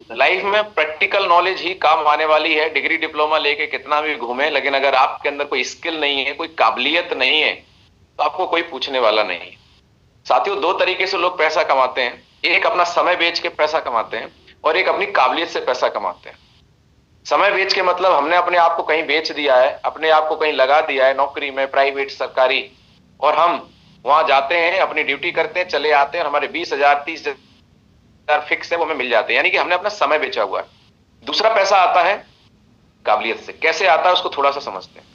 Life में practical knowledge ही काम आने वाली है। डिग्री डिप्लोमा लेके कितना भी घूमे, लेकिन अगर आपके अंदर कोई स्किल नहीं है, कोई काबिलियत नहीं है, तो आपको कोई पूछने वाला नहीं है। साथियों, दो तरीके से लोग पैसा कमाते हैं। एक अपना समय बेच के पैसा कमाते हैं और एक अपनी काबिलियत से पैसा कमाते हैं। समय बेच के मतलब हमने अपने आप को कहीं बेच दिया है, अपने आप को कहीं लगा दिया है, नौकरी में, प्राइवेट, सरकारी, और हम वहां जाते हैं, अपनी ड्यूटी करते हैं, चले आते हैं और हमारे 20,000 30,000 फिक्स है, वो हमें मिल जाते हैं। यानी कि हमने अपना समय बेचा हुआ है। दूसरा पैसा आता है काबिलियत से। कैसे आता है उसको थोड़ा सा समझते हैं।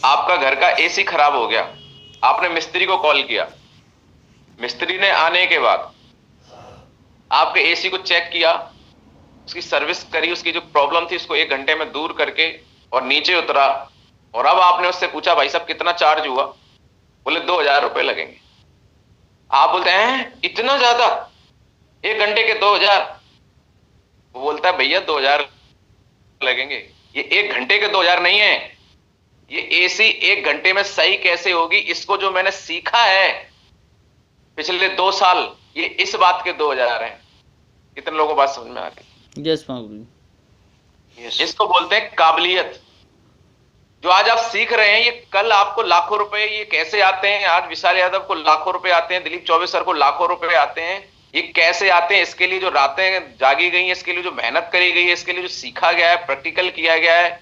आपका घर का एसी खराब हो गया, आपने मिस्त्री को कॉल किया, मिस्त्री ने आने के बाद आपके एसी को चेक किया, उसकी सर्विस करी, उसकी जो प्रॉब्लम थी उसको 1 घंटे में दूर करके और नीचे उतरा, और अब आपने उससे पूछा भाई साहब कितना चार्ज हुआ? बोले 2,000 रुपए लगेंगे। आप बोलते हैं इतना ज्यादा, 1 घंटे के 2,000? वो बोलता है भैया 2,000 लगेंगे। ये 1 घंटे के 2,000 नहीं है, ये एसी 1 घंटे में सही कैसे होगी, इसको जो मैंने सीखा है पिछले 2 साल, ये इस बात के 2,000 हैं। कितने लोगों को बात समझ में आ रही? यस मागुरु जी। इसको बोलते हैं काबिलियत। जो आज आप सीख रहे हैं, ये कल आपको लाखों रुपए ये कैसे आते हैं? आज विशाल यादव को लाखों रुपए आते हैं, दिलीप चौबे सर को लाखों रुपए आते हैं। ये कैसे आते हैं? इसके लिए जो रातें जागी गई हैं, इसके लिए जो मेहनत करी गई है, इसके लिए जो सीखा गया है, प्रैक्टिकल किया गया है,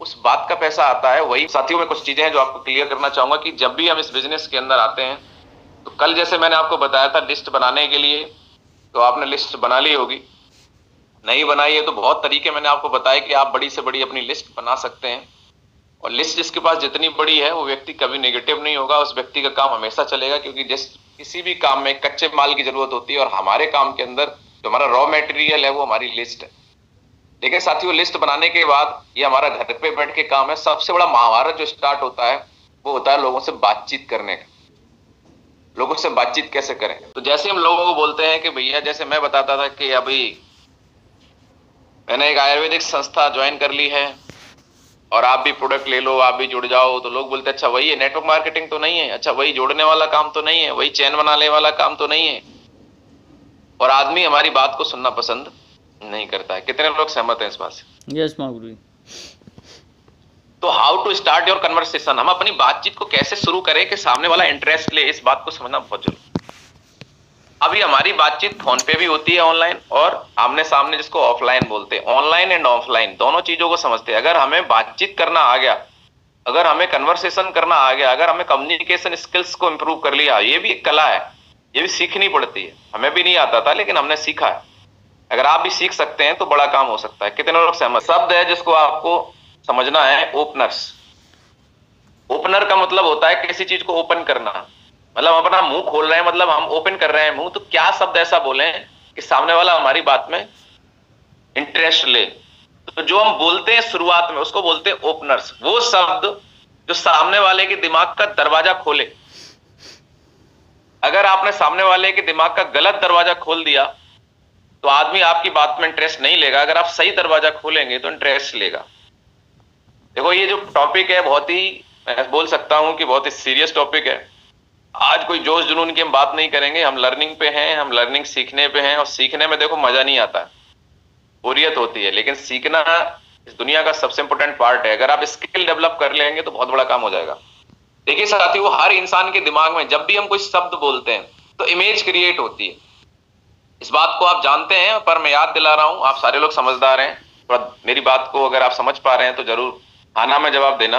उस बात का पैसा आता है। वही साथियों में कुछ चीजें हैं जो आपको क्लियर करना चाहूंगा कि जब भी हम इस बिजनेस के अंदर आते हैं, तो कल जैसे मैंने आपको बताया था लिस्ट बनाने के लिए, तो आपने लिस्ट बना ली होगी। नहीं बनाई है तो बहुत तरीके मैंने आपको बताया कि आप बड़ी से बड़ी अपनी लिस्ट बना सकते हैं। और लिस्ट जिसके पास जितनी बड़ी है, वो व्यक्ति कभी नेगेटिव नहीं होगा, उस व्यक्ति का काम हमेशा चलेगा। क्योंकि जिस किसी भी काम में कच्चे माल की जरूरत होती है, और हमारे काम के अंदर जो हमारा रॉ मटेरियल है वो हमारी लिस्ट है। लेकिन साथियों, लिस्ट बनाने के बाद ये हमारा घर पे बैठ के काम है। सबसे बड़ा महाभारत जो स्टार्ट होता है वो होता है लोगों से बातचीत करने का। लोगों से बातचीत कैसे करें? तो जैसे हम लोगों को बोलते हैं कि भैया, जैसे मैं बताता था कि अभी मैंने एक आयुर्वेदिक संस्था ज्वाइन कर ली है और आप भी प्रोडक्ट ले लो, आप भी जुड़ जाओ, तो लोग बोलते हैं अच्छा वही है, नेटवर्क मार्केटिंग तो नहीं है, अच्छा वही जोड़ने वाला काम तो नहीं है, वही चैन बनाने वाला काम तो नहीं है। और आदमी हमारी बात को सुनना पसंद नहीं करता है। कितने लोग सहमत हैं इस बात से? यस मागुरु जी। तो how to start your conversation, हम अपनी बातचीत को कैसे शुरू करें कि सामने वाला इंटरेस्ट ले, इस बात को समझना बहुत जरूरी। अभी हमारी बातचीत फोन पे भी होती है ऑनलाइन, और आमने सामने जिसको ऑफलाइन बोलते हैं। ऑनलाइन एंड ऑफलाइन दोनों चीजों को समझते हैं। अगर हमें बातचीत करना आ गया, अगर हमें कन्वर्सेशन करना आ गया, अगर हमें कम्युनिकेशन स्किल्स को इंप्रूव कर लिया, ये भी एक कला है, ये भी सीखनी पड़ती है। हमें भी नहीं आता था, लेकिन हमने सीखा है। अगर आप भी सीख सकते हैं तो बड़ा काम हो सकता है। कितने लोग सहमत? शब्द है जिसको आपको समझना है, ओपनर्स। ओपनर का मतलब होता है किसी चीज को ओपन करना। मतलब अपना मुंह खोल रहे हैं, मतलब हम ओपन कर रहे हैं मुंह, तो क्या शब्द ऐसा बोले कि सामने वाला हमारी बात में इंटरेस्ट ले। तो जो हम बोलते हैं शुरुआत में, उसको बोलते हैं ओपनर्स। वो शब्द जो सामने वाले के दिमाग का दरवाजा खोले। अगर आपने सामने वाले के दिमाग का गलत दरवाजा खोल दिया, तो आदमी आपकी बात में इंटरेस्ट नहीं लेगा। अगर आप सही दरवाजा खोलेंगे तो इंटरेस्ट लेगा। देखो, ये जो टॉपिक है बहुत ही, मैं बोल सकता हूं कि बहुत ही सीरियस टॉपिक है। आज कोई जोश जुनून की हम बात नहीं करेंगे। हम लर्निंग पे हैं, हम लर्निंग सीखने पे हैं। और सीखने में देखो मजा नहीं आता, बोरियत होती है, लेकिन सीखना इस दुनिया का सबसे इंपॉर्टेंट पार्ट है। अगर आप स्किल डेवलप कर लेंगे तो बहुत बड़ा काम हो जाएगा। देखिए साथियों, हर इंसान के दिमाग में जब भी हम कोई शब्द बोलते हैं तो इमेज क्रिएट होती है। इस बात को आप जानते हैं, पर मैं याद दिला रहा हूं, आप सारे लोग समझदार हैं। थोड़ा मेरी बात को अगर आप समझ पा रहे हैं तो जरूर आना में जवाब देना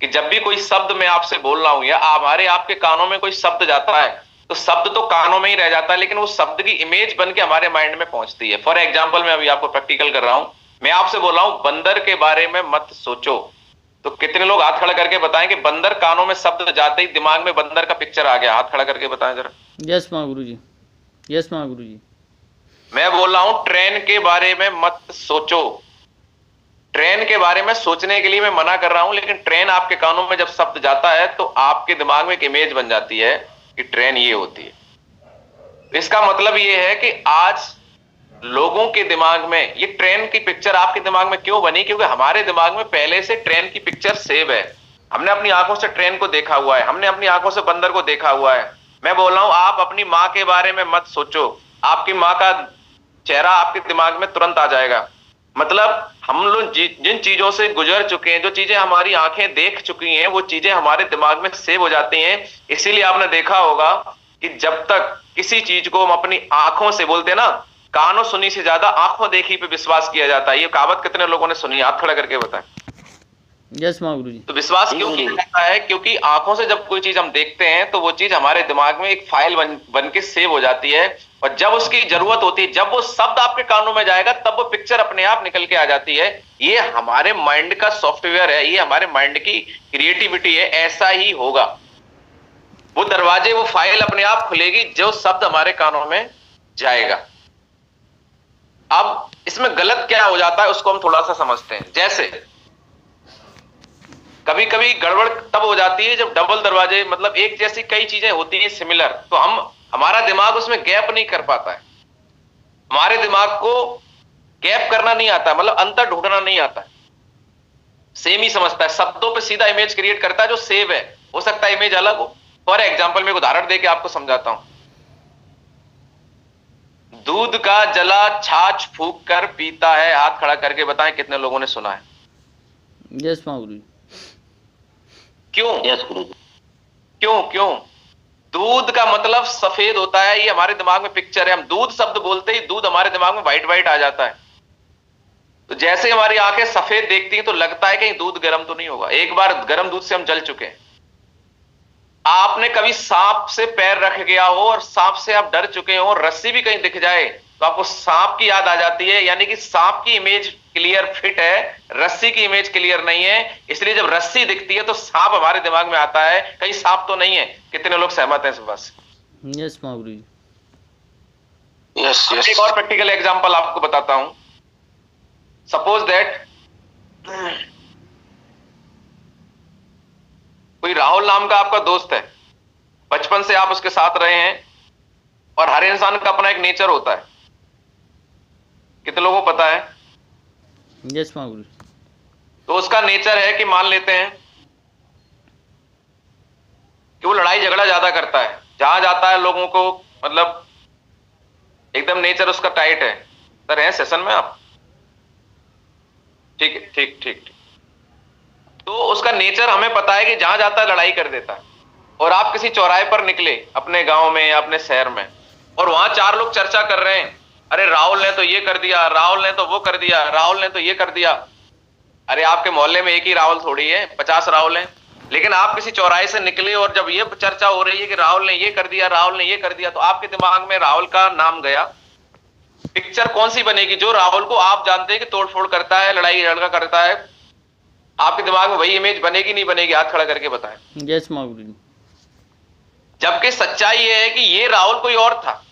कि जब भी कोई शब्द मैं आपसे बोल रहा हूं, या हमारे आपके कानों में कोई शब्द जाता है, तो शब्द तो कानों में ही रह जाता है, लेकिन वो शब्द की इमेज बन के हमारे माइंड में पहुंचती है। फॉर एग्जाम्पल, मैं अभी आपको प्रैक्टिकल कर रहा हूं। मैं आपसे बोल रहा हूं बंदर के बारे में मत सोचो, तो कितने लोग हाथ खड़ा करके बताएं कि बंदर, कानों में शब्द जाते ही दिमाग में बंदर का पिक्चर आ गया? हाथ खड़ा करके बताएं जरा। यस मागुरु जी। यस मागुरु जी। मैं बोल रहा हूं ट्रेन के बारे में मत सोचो। ट्रेन के बारे में सोचने के लिए मैं मना कर रहा हूं, लेकिन ट्रेन आपके कानों में जब शब्द जाता है तो आपके दिमाग में एक इमेज बन जाती है कि ट्रेन ये होती है। इसका मतलब ये है कि आज लोगों के दिमाग में ये ट्रेन की पिक्चर आपके दिमाग में क्यों बनी? क्योंकि हमारे दिमाग में पहले से ट्रेन की पिक्चर सेव है। हमने अपनी आंखों से ट्रेन को देखा हुआ है, हमने अपनी आंखों से बंदर को देखा हुआ है। मैं बोल रहा हूं आप अपनी मां के बारे में मत सोचो। आपकी माँ का चेहरा आपके दिमाग में तुरंत आ जाएगा। मतलब हम लोग जिन चीजों से गुजर चुके हैं, जो चीजें हमारी आंखें देख चुकी हैं, वो चीजें हमारे दिमाग में सेव हो जाती हैं। इसीलिए आपने देखा होगा कि जब तक किसी चीज को हम अपनी आंखों से, बोलते हैं ना, कानों सुनी से ज्यादा आंखों देखी पे विश्वास किया जाता है। ये कहावत कितने लोगों ने सुनी? हाथ खड़ा करके बताएं। यस महागुरु जी। तो विश्वास क्यों किया जाता है? क्योंकि आंखों से जब कोई चीज हम देखते हैं तो वो चीज हमारे दिमाग में एक फाइल बन के सेव हो जाती है, और जब उसकी जरूरत होती है, जब वो शब्द आपके कानों में जाएगा, तब वो पिक्चर अपने आप निकल के आ जाती है। ये हमारे माइंड का सॉफ्टवेयर है, ये हमारे माइंड की क्रिएटिविटी है। ऐसा ही होगा, वो दरवाजे, वो फाइल अपने आप खुलेगी जो शब्द हमारे कानों में जाएगा। अब इसमें गलत क्या हो जाता है उसको हम थोड़ा सा समझते हैं। जैसे कभी कभी गड़बड़ तब हो जाती है जब डबल दरवाजे, मतलब एक जैसी कई चीजें होती हैं सिमिलर, तो हमारा दिमाग उसमें गैप नहीं कर पाता है। हमारे दिमाग को गैप करना नहीं आता, मतलब अंतर ढूंढना नहीं आता, सेम ही समझता है। शब्दों पे सीधा इमेज क्रिएट करता है जो सेव है। हो सकता है इमेज अलग हो। फॉर एग्जाम्पल मैं एक उदाहरण देके आपको समझाता हूं। दूध का जला छाछ फूंक कर पीता है। हाथ खड़ा करके बताएं कितने लोगों ने सुना है? यस महागुरु जी। क्यों? यस गुरु जी। क्यों क्यों? दूध का मतलब सफेद होता है, ये हमारे दिमाग में पिक्चर है। हम दूध शब्द बोलते ही दूध हमारे दिमाग में व्हाइट व्हाइट आ जाता है। तो जैसे हमारी आंखें सफेद देखती हैं तो लगता है कि दूध गर्म तो नहीं होगा। एक बार गर्म दूध से हम जल चुके हैं। आपने कभी सांप से पैर रख गया हो और सांप से आप डर चुके हो, रस्सी भी कहीं दिख जाए तो आपको सांप की याद आ जाती है, यानी कि सांप की इमेज क्लियर फिट है, रस्सी की इमेज क्लियर नहीं है। इसलिए जब रस्सी दिखती है तो सांप हमारे दिमाग में आता है, कहीं सांप तो नहीं है। कितने लोग सहमत हैं इस बात से? Yes Mahaguru ji. Yes yes. एक और प्रैक्टिकल एग्जांपल आपको बताता हूं। सपोज दैट कोई राहुल नाम का आपका दोस्त है, बचपन से आप उसके साथ रहे हैं, और हर इंसान का अपना एक नेचर होता है। कितने लोगों को पता है? यस महागुरु। तो उसका नेचर है कि मान लेते हैं कि वो लड़ाई झगड़ा ज्यादा करता है। जहां जाता है लोगों को, मतलब एकदम नेचर उसका टाइट है। सर हैं सेशन में आप? ठीक है, ठीक ठीक ठीक। तो उसका नेचर हमें पता है कि जहां जाता है लड़ाई कर देता है। और आप किसी चौराहे पर निकले अपने गांव में या अपने शहर में, और वहां चार लोग चर्चा कर रहे हैं, अरे राहुल ने तो ये कर दिया, राहुल ने तो वो कर दिया, राहुल ने तो ये कर दिया। अरे आपके मोहल्ले में एक ही राहुल थोड़ी है, 50 राहुल हैं। लेकिन आप किसी चौराहे से निकले और जब ये चर्चा हो रही है कि राहुल ने ये कर दिया, राहुल ने ये कर दिया, तो आपके दिमाग में राहुल का नाम गया। पिक्चर कौन सी बनेगी? जो राहुल को आप जानते हैं कि तोड़फोड़ करता है, लड़ाई झगड़ा करता है, आपके दिमाग में वही इमेज बनेगी नहीं बनेगी? हाथ खड़ा करके बताएं। यस महागुरु जी। जबकि सच्चाई ये है कि ये राहुल कोई और था,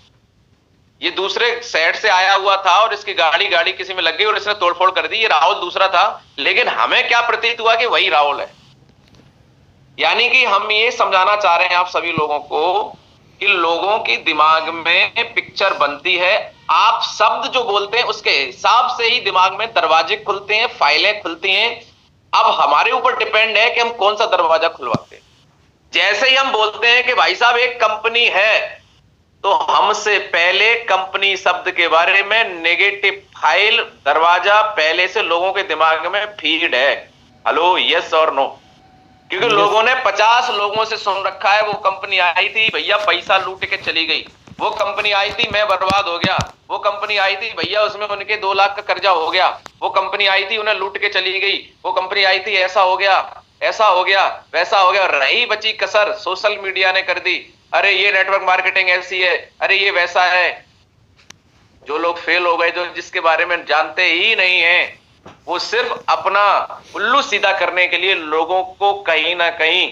ये दूसरे शहर से आया हुआ था और इसकी गाड़ी किसी में लग गई और इसने तोड़फोड़ कर दी। ये राहुल दूसरा था, लेकिन हमें क्या प्रतीत हुआ कि वही राहुल है। यानी कि हम ये समझाना चाह रहे हैं आप सभी लोगों को कि लोगों के दिमाग में पिक्चर बनती है। आप शब्द जो बोलते हैं उसके हिसाब से ही दिमाग में दरवाजे खुलते हैं, फाइलें खुलती हैं। अब हमारे ऊपर डिपेंड है कि हम कौन सा दरवाजा खुलवाते हैं। जैसे ही हम बोलते हैं कि भाई साहब एक कंपनी है, तो हमसे पहले कंपनी शब्द के बारे में नेगेटिव फाइल, दरवाजा पहले से लोगों के दिमाग में फीड है। हेलो, यस और नो? क्योंकि लोगों ने 50 लोगों से सुन रखा है, वो कंपनी आई थी भैया पैसा लूट के चली गई, वो कंपनी आई थी मैं बर्बाद हो गया, वो कंपनी आई थी भैया उसमें उनके 2 लाख का कर्जा हो गया, वो कंपनी आई थी उन्हें लूट के चली गई, वो कंपनी आई थी ऐसा हो गया, ऐसा हो गया, वैसा हो गया। रही बची कसर सोशल मीडिया ने कर दी, अरे ये नेटवर्क मार्केटिंग ऐसी है, अरे ये वैसा है। जो लोग फेल हो गए, जो जिसके बारे में जानते ही नहीं है, वो सिर्फ अपना उल्लू सीधा करने के लिए लोगों को कहीं ना कहीं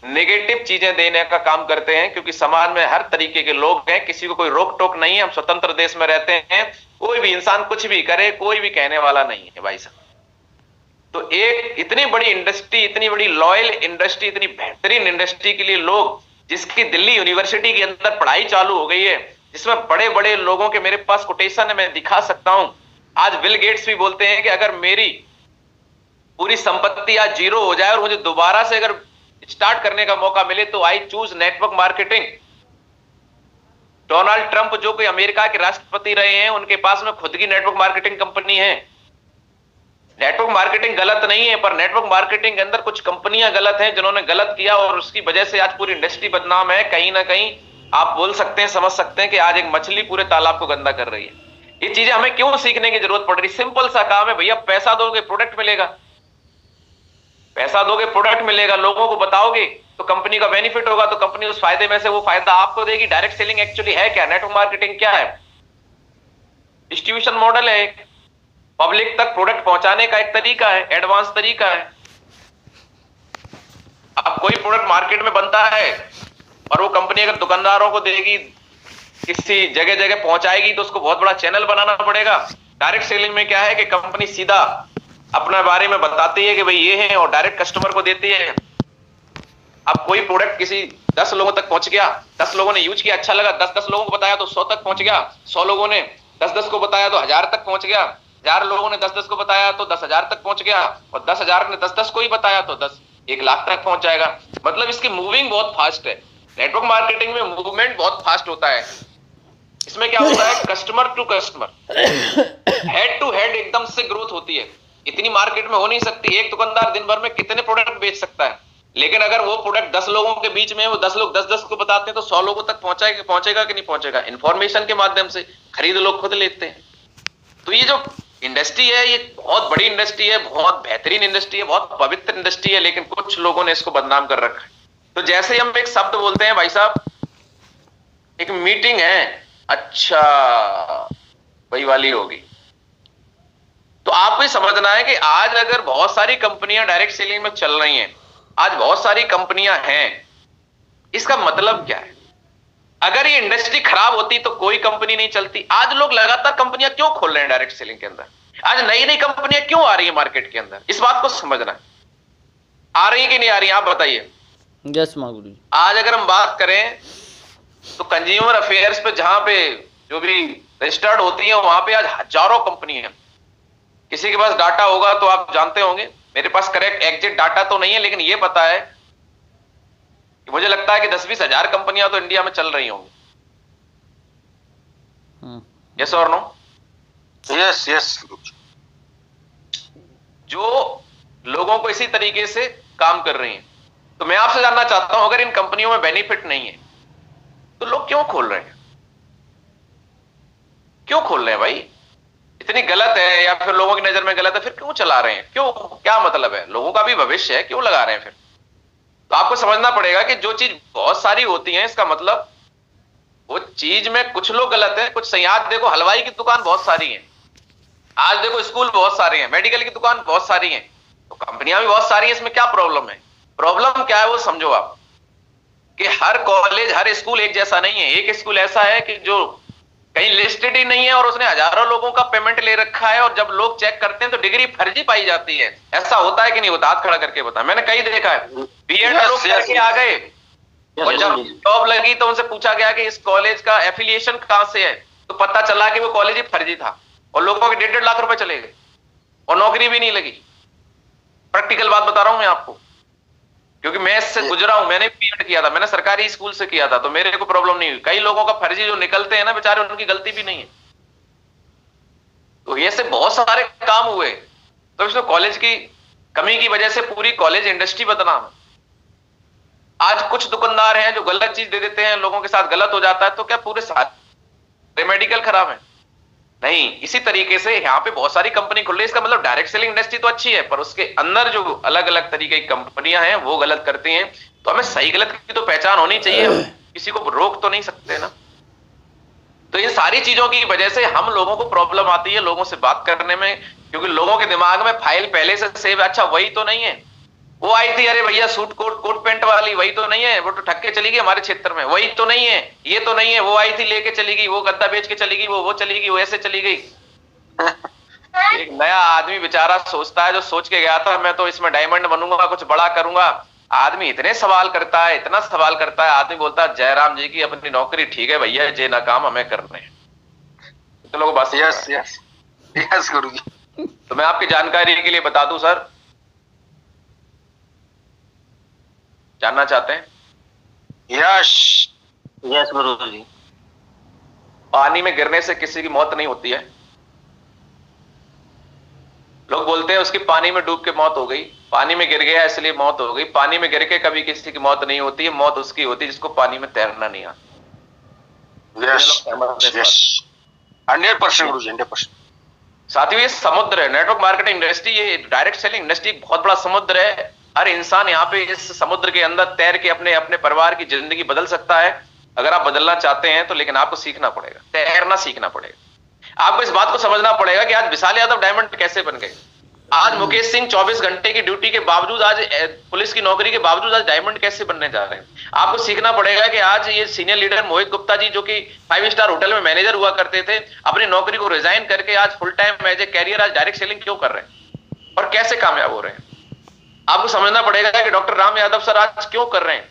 नेगेटिव चीजें देने का काम करते हैं। क्योंकि समाज में हर तरीके के लोग हैं, किसी को कोई रोक टोक नहीं है, हम स्वतंत्र देश में रहते हैं, कोई भी इंसान कुछ भी करे, कोई भी कहने वाला नहीं है भाई साहब। तो एक इतनी बड़ी इंडस्ट्री, इतनी बड़ी लॉयल इंडस्ट्री, इतनी बेहतरीन इंडस्ट्री के लिए लोग, जिसकी दिल्ली यूनिवर्सिटी के अंदर पढ़ाई चालू हो गई है, जिसमें बड़े बड़े लोगों के मेरे पास कोटेशन है, मैं दिखा सकता हूं। आज बिल गेट्स भी बोलते हैं कि अगर मेरी पूरी संपत्ति आज 0 हो जाए और मुझे दोबारा से अगर स्टार्ट करने का मौका मिले तो I choose network marketing. Donald Trump जो कोई अमेरिका के राष्ट्रपति रहे हैं, उनके पास में खुद की नेटवर्क मार्केटिंग कंपनी है। नेटवर्क मार्केटिंग गलत नहीं है, पर नेटवर्क मार्केटिंग के अंदर कुछ कंपनियां गलत हैं जिन्होंने गलत किया, और उसकी वजह से आज पूरी इंडस्ट्री बदनाम है। कहीं ना कहीं आप बोल सकते हैं, समझ सकते हैं कि आज एक मछली पूरे तालाब को गंदा कर रही है। ये चीजें हमें क्यों सीखने की जरूरत पड़ रही? सिंपल सा काम है भैया, पैसा दोगे प्रोडक्ट मिलेगा, पैसा दोगे प्रोडक्ट मिलेगा, लोगों को बताओगे तो कंपनी का बेनिफिट होगा, तो कंपनी उस फायदे में से वो फायदा आपको देगी। डायरेक्ट सेलिंग एक्चुअली है क्या? नेटवर्क मार्केटिंग क्या है? डिस्ट्रीब्यूशन मॉडल है, पब्लिक तक प्रोडक्ट पहुंचाने का एक तरीका है, एडवांस तरीका है। अब कोई प्रोडक्ट मार्केट में बनता है और वो कंपनी अगर दुकानदारों को देगी, किसी जगह जगह पहुंचाएगी, तो उसको बहुत बड़ा चैनल बनाना पड़ेगा। डायरेक्ट सेलिंग में क्या है कि कंपनी सीधा अपने बारे में बताती है कि भाई ये है, और डायरेक्ट कस्टमर को देती है। अब कोई प्रोडक्ट किसी 10 लोगों तक पहुंच गया, 10 लोगों ने यूज किया, अच्छा लगा, 10 लोगों को बताया तो 100 तक पहुंच गया, 100 लोगों ने 10 को बताया तो 1000 तक पहुंच गया, 1000 लोगों ने 10 को बताया तो 10,000 तक पहुंच गया, और 10,000 ने 10 को ही बताया तो 1 लाख तक पहुंच जाएगा। मतलब इसकी मूविंग बहुत फास्ट है। नेटवर्क मार्केटिंग में मूवमेंट बहुत फास्ट होता है। इसमें क्या होता है, customer to customer, head to head एकदम से ग्रोथ होती है। इतनी मार्केट में हो नहीं सकती। एक दुकानदार दिन भर में कितने प्रोडक्ट बेच सकता है, लेकिन अगर वो प्रोडक्ट 10 लोगों के बीच में, वो 10 लोग 10 को बताते हैं, तो 100 लोगों तक पहुंचेगा कि नहीं पहुंचेगा? इंफॉर्मेशन के माध्यम से खरीद लोग खुद लेते हैं। तो ये जो इंडस्ट्री है, ये बहुत बड़ी इंडस्ट्री है, बहुत बेहतरीन इंडस्ट्री है, बहुत पवित्र इंडस्ट्री है, लेकिन कुछ लोगों ने इसको बदनाम कर रखा है। तो जैसे हम एक शब्द बोलते हैं, भाई साहब एक मीटिंग है, अच्छा वही वाली होगी। तो आपको समझना है कि आज अगर बहुत सारी कंपनियां डायरेक्ट सेलिंग में चल रही हैं, आज बहुत सारी कंपनियां हैं, इसका मतलब क्या है? अगर ये इंडस्ट्री खराब होती तो कोई कंपनी नहीं चलती। आज लोग लगातार कंपनियां क्यों खोल रहे हैं डायरेक्ट सेलिंग के अंदर? आज नई नई कंपनियां क्यों आ रही है मार्केट के अंदर? इस बात को समझना है। आ रही है कि नहीं आ रही है, आप बताइए। यस मागुरी। आज अगर हम बात करें तो कंज्यूमर अफेयर्स पे, जहां पे जो भी रजिस्टर्ड होती है, वहां पे आज हजारों कंपनियां। किसी के पास डाटा होगा तो आप जानते होंगे, मेरे पास करेक्ट एग्जैक्ट डाटा तो नहीं है, लेकिन ये पता है कि मुझे लगता है कि 10-20 हजार कंपनियां तो इंडिया में चल रही होंगी। यस और नो? Yes yes. जो लोगों को इसी तरीके से काम कर रही हैं। तो मैं आपसे जानना चाहता हूं, अगर इन कंपनियों में बेनिफिट नहीं है तो लोग क्यों खोल रहे हैं? क्यों खोल रहे हैं भाई? इतनी गलत है या फिर लोगों की नजर में गलत है, फिर क्यों चला रहे हैं? क्यों, क्या मतलब है? लोगों का भी भविष्य है, क्यों लगा रहे हैं फिर? तो आपको समझना पड़ेगा कि जो चीज बहुत सारी होती है, इसका मतलब वो चीज में कुछ लोग गलत है, कुछ सही। आज देखो हलवाई की दुकान बहुत सारी है, आज देखो स्कूल बहुत सारे हैं, मेडिकल की दुकान बहुत सारी है, तो कंपनियां भी बहुत सारी है। इसमें क्या प्रॉब्लम है? प्रॉब्लम क्या है वो समझो आप, कि हर कॉलेज हर स्कूल एक जैसा नहीं है। एक स्कूल ऐसा है कि जो कहीं लिस्टेड ही नहीं है और उसने हजारों लोगों का पेमेंट ले रखा है, और जब लोग चेक करते हैं तो डिग्री फर्जी पाई जाती है। ऐसा होता है कि नहीं होता? हाथ खड़ा करके बता। मैंने कहीं देखा है, बीएड लोग करके आ गए, और जब जॉब लगी तो उनसे पूछा गया कि इस कॉलेज का एफिलिएशन कहां से है, तो पता चला कि वो कॉलेज ही फर्जी था, और लोगों के 1.5 लाख रुपए चले गए और नौकरी भी नहीं लगी। प्रैक्टिकल बात बता रहा हूं मैं आपको, क्योंकि मैं इससे गुजरा हूं। मैंने बीएड किया था, मैंने सरकारी स्कूल से किया था, तो मेरे को प्रॉब्लम नहीं हुई। कई लोगों का फर्जी जो निकलते हैं ना बेचारे, उनकी गलती भी नहीं है। तो ये से बहुत सारे काम हुए, तो इसमें कॉलेज की कमी की वजह से पूरी कॉलेज इंडस्ट्री बदनाम है। आज कुछ दुकानदार हैं जो गलत चीज दे देते हैं, लोगों के साथ गलत हो जाता है, तो क्या पूरे सारे मेडिकल खराब है? नहीं। इसी तरीके से यहाँ पे बहुत सारी कंपनी खुल रही है। इसका मतलब डायरेक्ट सेलिंग इंडस्ट्री तो अच्छी है, पर उसके अंदर जो अलग अलग तरीके की कंपनियां हैं वो गलत करती हैं। तो हमें सही गलत की तो पहचान होनी चाहिए, किसी को रोक तो नहीं सकते ना। तो इन सारी चीजों की वजह से हम लोगों को प्रॉब्लम आती है लोगों से बात करने में, क्योंकि लोगों के दिमाग में फाइल पहले से सेव, अच्छा वही तो नहीं है, वो आई थी, अरे भैया सूट कोट पैंट वाली, वही तो नहीं है, वो तो ठग के चली गई हमारे क्षेत्र में, वही तो नहीं है, ये तो नहीं है, वो आई थी लेके चली गई, वो गद्दा बेच के चली गई, वो चली गई, वो ऐसे चली गई। एक नया आदमी बेचारा सोचता है, जो सोच के गया था मैं तो इसमें डायमंड बनूंगा, कुछ बड़ा करूंगा। आदमी इतने सवाल करता है, इतना सवाल करता है, आदमी बोलता है जयराम जी की अपनी नौकरी ठीक है भैया, जे ना काम हमें करने हैं। तो लोग बस यस यस यस गुरुजी। तो मैं आपकी जानकारी के लिए बता दूं सर, जानना चाहते हैं? यस यस गुरुजी। पानी में गिरने से किसी की मौत नहीं होती है। लोग बोलते हैं उसकी पानी में डूब के मौत हो गई, पानी में गिर गया इसलिए मौत हो गई। पानी में गिर के कभी किसी की मौत नहीं होती है, मौत उसकी होती है जिसको पानी में तैरना नहीं आता। यस यस 100% गुरुजी 100%। साथियों, ये समुद्र है, नेटवर्क मार्केटिंग इंडस्ट्री, ये डायरेक्ट सेलिंग इंडस्ट्री बहुत बड़ा समुद्र है। हर इंसान यहाँ पे इस समुद्र के अंदर तैर के अपने अपने परिवार की जिंदगी बदल सकता है, अगर आप बदलना चाहते हैं तो। लेकिन आपको सीखना पड़ेगा, तैरना सीखना पड़ेगा। आपको इस बात को समझना पड़ेगा कि आज विशाल यादव डायमंड कैसे बन गए। आज मुकेश सिंह 24 घंटे की ड्यूटी के बावजूद, आज पुलिस की नौकरी के बावजूद आज डायमंड कैसे बनने जा रहे हैं। आपको सीखना पड़ेगा कि आज ये सीनियर लीडर मोहित गुप्ता जी, जो कि 5 स्टार होटल में मैनेजर हुआ करते थे, अपनी नौकरी को रिजाइन करके आज full time as a career आज डायरेक्ट सेलिंग क्यों कर रहे हैं और कैसे कामयाब हो रहे हैं। आपको समझना पड़ेगा कि डॉक्टर राम यादव सर आज क्यों कर रहे हैं,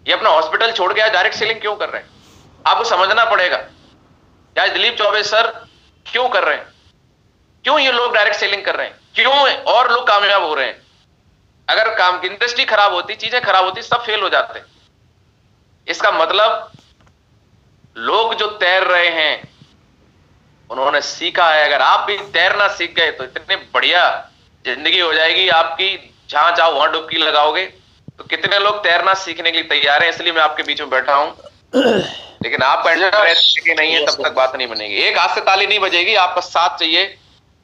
ये अपना हॉस्पिटल छोड़ के आज डायरेक्ट सेलिंग क्यों कर रहे हैं। आपको समझना पड़ेगा कि आज दिलीप चौबे सर क्यों कर रहे हैं, क्यों ये लोग डायरेक्ट सेलिंग कर रहे हैं, क्यों और लोग कामयाब हो रहे हैं। अगर काम की इंडस्ट्री खराब होती, चीजें खराब होती, सब फेल हो जाते। इसका मतलब लोग जो तैर रहे हैं उन्होंने सीखा है। अगर आप भी तैरना सीख गए तो इतनी बढ़िया जिंदगी हो जाएगी आपकी, जहां चाहो वहां डुबकी लगाओगे। तो कितने लोग तैरना सीखने के लिए तैयार हैं, इसलिए मैं आपके बीच में बैठा हूं। लेकिन आपका इंटरेस्ट नहीं है तब तक बात नहीं बनेगी। एक हाथ से ताली नहीं बजेगी, आपका साथ चाहिए।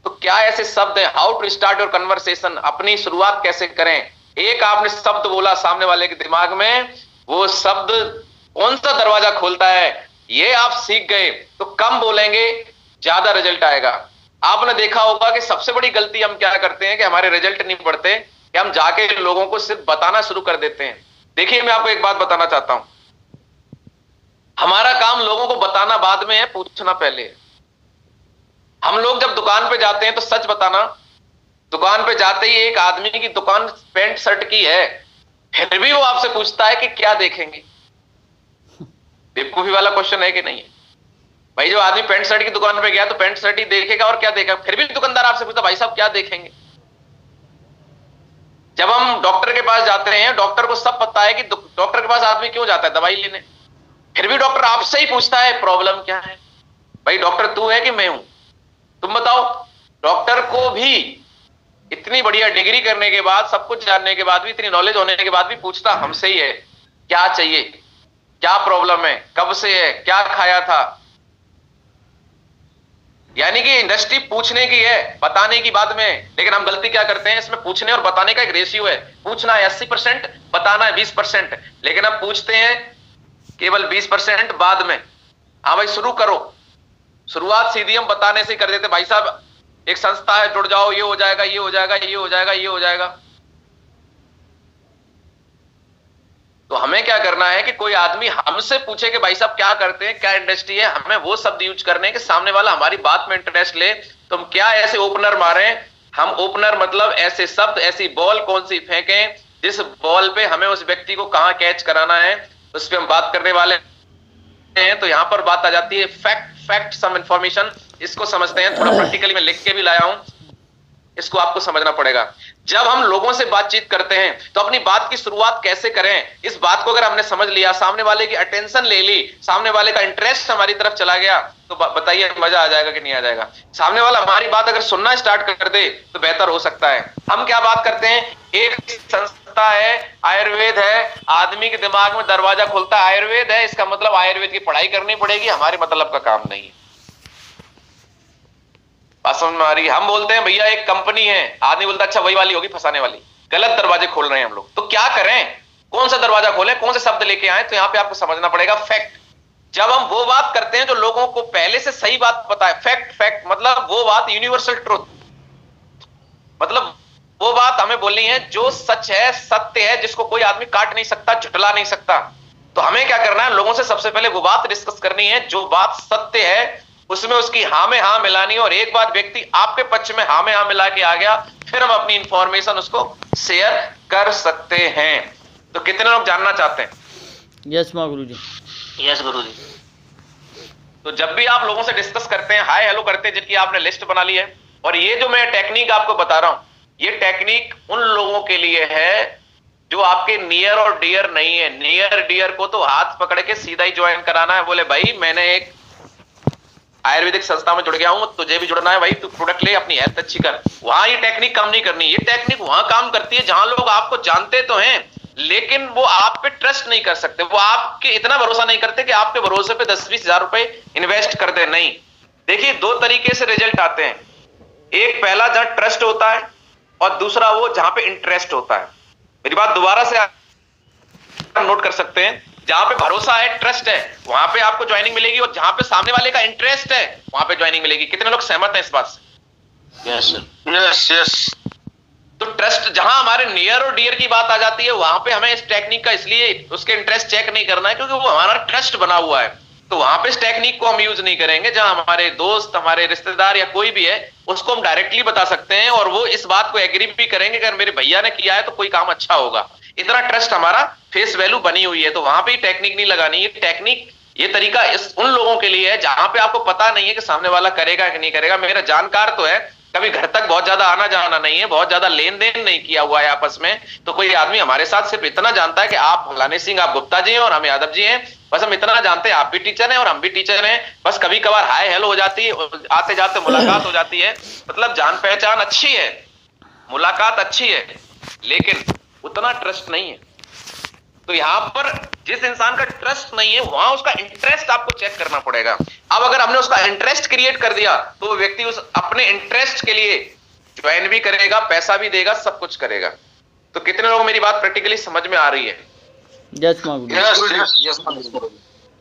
तो क्या ऐसे शब्द हैं, how to start your conversation, अपनी शुरुआत कैसे करें। एक आपने शब्द बोला सामने वाले के दिमाग में, वो शब्द कौन सा दरवाजा खोलता है, ये आप सीख गए तो कम बोलेंगे, ज्यादा रिजल्ट आएगा। आपने देखा होगा कि सबसे बड़ी गलती हम क्या करते हैं कि हमारे रिजल्ट नहीं बढ़ते, कि हम जाके लोगों को सिर्फ बताना शुरू कर देते हैं। देखिए, मैं आपको एक बात बताना चाहता हूं, हमारा काम लोगों को बताना बाद में है, पूछना पहले है। हम लोग जब दुकान पे जाते हैं तो सच बताना, दुकान पे जाते ही एक आदमी की दुकान पैंट शर्ट की है, फिर भी वो आपसे पूछता है कि क्या देखेंगे। बेवकूफी वाला क्वेश्चन है कि नहीं है भाई। जो आदमी पैंट शर्ट की दुकान पे गया तो पैंट शर्ट ही देखेगा और क्या देखेगा, फिर भी दुकानदार आपसे पूछता भाई साहब क्या देखेंगे। जब हम डॉक्टर के पास जाते हैं, डॉक्टर को सब पता है कि डॉक्टर के पास आदमी क्यों जाता है, दवाई लेने, फिर भी डॉक्टर आपसे ही पूछता है प्रॉब्लम क्या है। भाई डॉक्टर तू है कि मैं हूं, तुम बताओ। डॉक्टर को भी इतनी बढ़िया डिग्री करने के बाद, सब कुछ जानने के बाद भी, इतनी नॉलेज होने के बाद भी पूछता हमसे ही है क्या चाहिए, क्या प्रॉब्लम है, कब से है, क्या खाया था। यानी कि इंडस्ट्री पूछने की है, बताने की बाद में। लेकिन हम गलती क्या करते हैं, इसमें पूछने और बताने का एक रेशियो है। पूछना है 80%, बताना है 20%। लेकिन अब पूछते हैं केवल 20% बाद में। हाँ भाई शुरू करो, शुरुआत सीधी हम बताने से कर देते, भाई साहब एक संस्था है जुड़ जाओ, ये हो जाएगा, ये हो जाएगा, ये हो जाएगा, ये हो जाएगा। तो हमें क्या करना है कि कोई आदमी हमसे पूछे कि भाई साहब क्या करते हैं, क्या इंडस्ट्री है, हमें वो शब्द यूज करने हैं कि सामने वाला हमारी बात में इंटरेस्ट ले। तो हम क्या ऐसे ओपनर मारे, हम ओपनर मतलब ऐसे शब्द, ऐसी बॉल कौन सी फेंकें जिस बॉल पे हमें उस व्यक्ति को कहां कैच कराना है, उस पर हम बात करने वाले हैं। तो यहां पर बात आ जाती है फैक्ट सम इंफॉर्मेशन। इसको समझते हैं, थोड़ा प्रैक्टिकली मैं लिख के भी लाया हूं, इसको आपको समझना पड़ेगा। जब हम लोगों से बातचीत करते हैं तो अपनी बात की शुरुआत कैसे करें, इस बात को अगर हमने समझ लिया, सामने वाले की अटेंशन ले ली, सामने वाले का इंटरेस्ट हमारी तरफ चला गया, तो बताइए मजा आ जाएगा कि नहीं आ जाएगा। सामने वाला हमारी बात अगर सुनना स्टार्ट कर दे तो बेहतर हो सकता है। हम क्या बात करते हैं, एक संस्था है, आयुर्वेद है, आदमी के दिमाग में दरवाजा खुलता है आयुर्वेद है, इसका मतलब आयुर्वेद की पढ़ाई करनी पड़ेगी, हमारे मतलब का काम नहीं है। बात समझ में आ रही है। हम बोलते हैं भैया एक कंपनी है, आदमी बोलता है अच्छा वही वाली होगी फंसाने वाली। गलत दरवाजे खोल रहे हैं हम लोग। तो क्या करें, कौन सा दरवाजा खोलें, कौन से शब्द लेके आए। तो यहां पे आपको समझना पड़ेगा फैक्ट। जब हम वो बात करते हैं जो लोगों को पहले से सही बात पता है, फैक्ट मतलब वो बात यूनिवर्सल ट्रूथ, मतलब वो बात हमें बोलनी है जो सच है, सत्य है, जिसको कोई आदमी काट नहीं सकता, झुटला नहीं सकता। तो हमें क्या करना है, लोगों से सबसे पहले वो बात डिस्कस करनी है जो बात सत्य है, उसमें उसकी हाँ में हाँ मिलानी है। और एक बार व्यक्ति आपके पक्ष में हाँ में हाँ मिला के आ गया, फिर हम अपनी इंफॉर्मेशन उसको शेयर कर सकते हैं। तो कितने लोग जानना चाहते हैं? यस गुरुजी। यस गुरुजी। तो जब भी आप लोगों से डिस्कस करते हैं, हाय हेलो करते हैं, जिनकी आपने लिस्ट बना ली है, और ये जो मैं टेक्निक आपको बता रहा हूं, ये टेक्निक उन लोगों के लिए है जो आपके नियर और डियर नहीं है। नियर डियर को तो हाथ पकड़ के सीधा ही ज्वाइन कराना है। बोले भाई मैंने एक आयुर्वेदिक संस्था में जुड़ गया हूं, तुझे भी जुड़ना है भाई, तू प्रोडक्ट ले, अपनी हेल्थ अच्छी कर। वहां ये टेक्निक काम नहीं करनी। ये टेक्निक वहां काम करती है जहां लोग आपको जानते तो हैं लेकिन वो आप पे ट्रस्ट नहीं कर सकते, वो आपके इतना भरोसा नहीं करते कि आपके भरोसे पे 10-20 हजार रुपए इन्वेस्ट कर दे। नहीं, देखिए दो तरीके से रिजल्ट आते हैं। एक पहला जहां ट्रस्ट होता है और दूसरा वो जहां पे इंटरेस्ट होता है। मेरी बात दोबारा से आप नोट कर सकते हैं। जहां पे भरोसा है, ट्रस्ट है, वहां पे आपको ज्वाइनिंग मिलेगी और जहां पे सामने वाले का इंटरेस्ट है वहां पे ज्वाइनिंग मिलेगी। कितने लोग सहमत हैं इस बात से? Yes sir, yes yes. तो ट्रस्ट जहां हमारे नियर और डियर की बात आ जाती है वहां पे हमें इस टेक्निक का इसलिए उसके इंटरेस्ट चेक नहीं करना है क्योंकि वो हमारा ट्रस्ट बना हुआ है। तो वहां पे इस टेक्निक को हम यूज नहीं करेंगे। जहां हमारे दोस्त, हमारे रिश्तेदार या कोई भी है उसको हम डायरेक्टली बता सकते हैं और वो इस बात को एग्री भी करेंगे कि अगर मेरे भैया ने किया है तो कोई काम अच्छा होगा। इतना ट्रस्ट हमारा फेस वैल्यू बनी हुई है। तो वहां पे टेक्निक नहीं लगानी। ये टेक्निक, ये तरीका इस उन लोगों के लिए है जहां पे आपको पता नहीं है कि सामने वाला करेगा कि नहीं करेगा। मेरा जानकार तो है, कभी घर तक बहुत ज्यादा आना जाना नहीं है, बहुत ज्यादा लेन देन नहीं किया हुआ है आपस में। तो कोई आदमी हमारे साथ सिर्फ इतना जानता है कि आप फलाने सिंह, आप गुप्ता जी हैं और हम यादव जी हैं, बस हम इतना जानते हैं। आप भी टीचर हैं और हम भी टीचर हैं। बस कभी कभार हाय हेलो हो जाती है, आते जाते मुलाकात हो जाती है। मतलब जान पहचान अच्छी है, मुलाकात अच्छी है, लेकिन उतना ट्रस्ट नहीं है। तो यहां पर जिस इंसान का ट्रस्ट नहीं है वहां उसका इंटरेस्ट आपको चेक करना पड़ेगा। अब अगर हमने उसका इंटरेस्ट क्रिएट कर दिया तो वो व्यक्ति उस अपने इंटरेस्ट के लिए ज्वाइन भी करेगा, पैसा भी देगा, सब कुछ करेगा। तो कितने लोग मेरी बात प्रैक्टिकली समझ में आ रही है? Yes Guruji. Yes yes yes.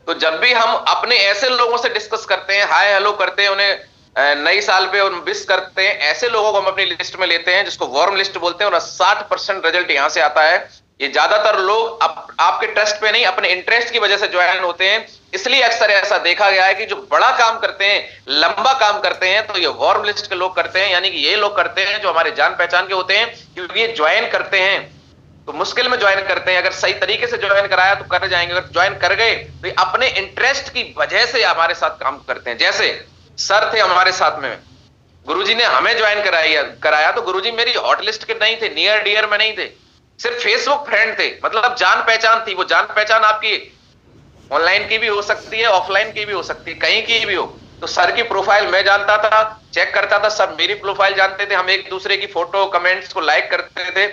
तो जब भी हम अपने ऐसे लोगों से डिस्कस करते हैं, हाय हेलो करते हैं, उन्हें नई साल पे और विश करते हैं, ऐसे लोगों को हम अपनी लिस्ट में लेते हैं जिसको वार्म लिस्ट बोलते हैं और 60% रिजल्ट यहां से आता है। ये ज्यादातर लोग आपके ट्रस्ट पे नहीं, अपने इंटरेस्ट की वजह से ज्वाइन होते हैं। इसलिए अक्सर ऐसा देखा गया है कि जो बड़ा काम करते हैं, लंबा काम करते हैं, तो ये वार्म लिस्ट के लोग करते हैं। यानी कि ये लोग करते हैं जो हमारे जान पहचान के होते हैं, क्योंकि ये ज्वाइन करते हैं तो मुश्किल में ज्वाइन करते हैं। अगर सही तरीके से ज्वाइन कराया तो कर जाएंगे, अगर ज्वाइन कर गए तो ये अपने इंटरेस्ट की वजह से हमारे साथ काम करते हैं। जैसे सर थे हमारे साथ में, गुरुजी ने हमें ज्वाइन कराया तो गुरुजी मेरी हॉट लिस्ट के नहीं थे, नियर डियर में नहीं थे, सिर्फ फेसबुक फ्रेंड थे। मतलब जान पहचान थी। वो जान पहचान आपकी ऑनलाइन की भी हो सकती है, ऑफलाइन की भी हो सकती है, कहीं की भी हो। तो सर की प्रोफाइल मैं जानता था, चेक करता था, सब मेरी प्रोफाइल जानते थे, हम एक दूसरे की फोटो कमेंट्स को लाइक करते थे,